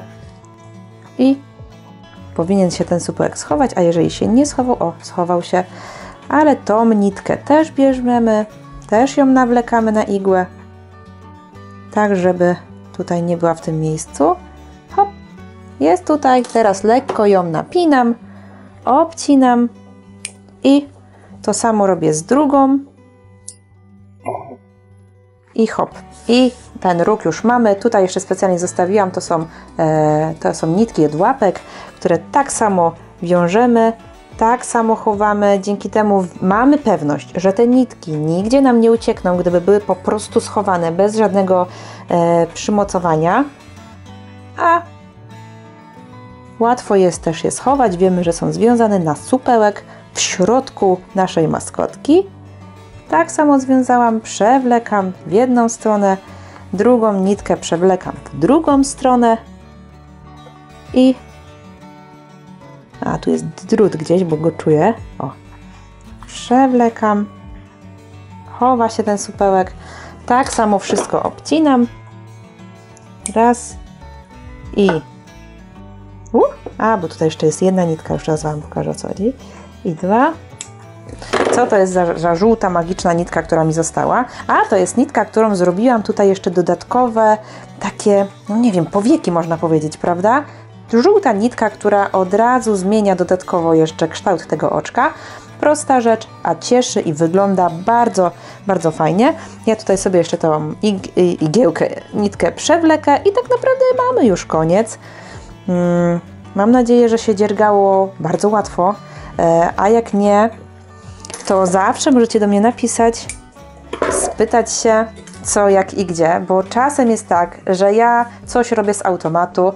i powinien się ten supełek schować, a jeżeli się nie schował, o, schował się, ale tą nitkę też bierzemy, też ją nawlekamy na igłę, tak żeby tutaj nie była w tym miejscu. Hop, jest tutaj, teraz lekko ją napinam, obcinam i to samo robię z drugą i hop. I ten róg już mamy. Tutaj jeszcze specjalnie zostawiłam, to są nitki jedłapek, które tak samo wiążemy, tak samo chowamy. Dzięki temu mamy pewność, że te nitki nigdzie nam nie uciekną, gdyby były po prostu schowane bez żadnego przymocowania. A łatwo jest też je schować. Wiemy, że są związane na supełek w środku naszej maskotki. Tak samo związałam, przewlekam w jedną stronę, drugą nitkę przewlekam w drugą stronę i tu jest drut gdzieś, bo go czuję. O, przewlekam, chowa się ten supełek, tak samo wszystko obcinam, raz i bo tutaj jeszcze jest jedna nitka, już raz Wam pokażę, o co chodzi, i dwa. Co to jest za żółta, magiczna nitka, która mi została? A, to jest nitka, którą zrobiłam tutaj jeszcze dodatkowe takie, no nie wiem, powieki można powiedzieć, prawda? Żółta nitka, która od razu zmienia dodatkowo jeszcze kształt tego oczka. Prosta rzecz, a cieszy i wygląda bardzo, bardzo fajnie. Ja tutaj sobie jeszcze tą igiełkę, nitkę przewlekę i tak naprawdę mamy już koniec. Mam nadzieję, że się dziergało bardzo łatwo, a jak nie, to zawsze możecie do mnie napisać, spytać się co, jak i gdzie, bo czasem jest tak, że ja coś robię z automatu,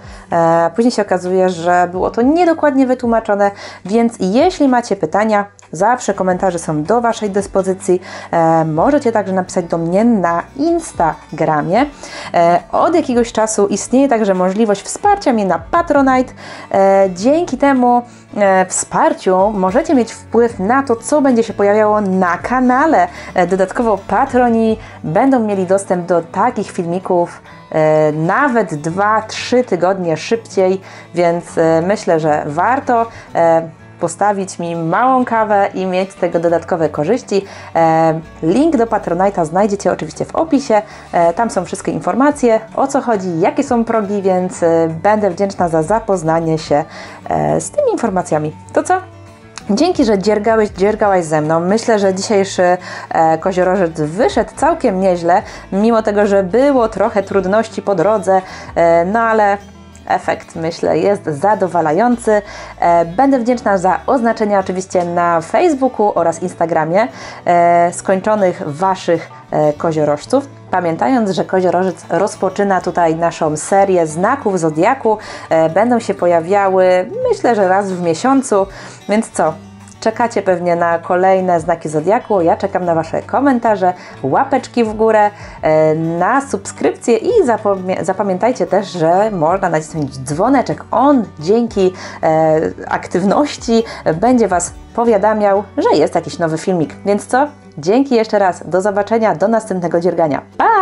później się okazuje, że było to niedokładnie wytłumaczone, więc jeśli macie pytania, zawsze komentarze są do Waszej dyspozycji. Możecie także napisać do mnie na Instagramie. Od jakiegoś czasu istnieje także możliwość wsparcia mnie na Patronite. Dzięki temu wsparciu możecie mieć wpływ na to, co będzie się pojawiało na kanale. Dodatkowo patroni będą mieli dostęp do takich filmików nawet 2-3 tygodnie szybciej, więc myślę, że warto postawić mi małą kawę i mieć z tego dodatkowe korzyści. Link do Patronite'a znajdziecie oczywiście w opisie. Tam są wszystkie informacje, o co chodzi, jakie są progi, więc będę wdzięczna za zapoznanie się z tymi informacjami. To co? Dzięki, że dziergałaś ze mną. Myślę, że dzisiejszy koziorożec wyszedł całkiem nieźle, mimo tego, że było trochę trudności po drodze, no ale efekt, myślę, jest zadowalający. Będę wdzięczna za oznaczenia oczywiście na Facebooku oraz Instagramie skończonych Waszych koziorożców. Pamiętając, że koziorożec rozpoczyna tutaj naszą serię znaków zodiaku, będą się pojawiały, myślę, że raz w miesiącu, więc co? Czekacie pewnie na kolejne znaki zodiaku. Ja czekam na Wasze komentarze, łapeczki w górę, na subskrypcję i zapamiętajcie też, że można nacisnąć dzwoneczek. On dzięki aktywności będzie Was powiadamiał, że jest jakiś nowy filmik. Więc co? Dzięki jeszcze raz. Do zobaczenia, do następnego dziergania. Pa!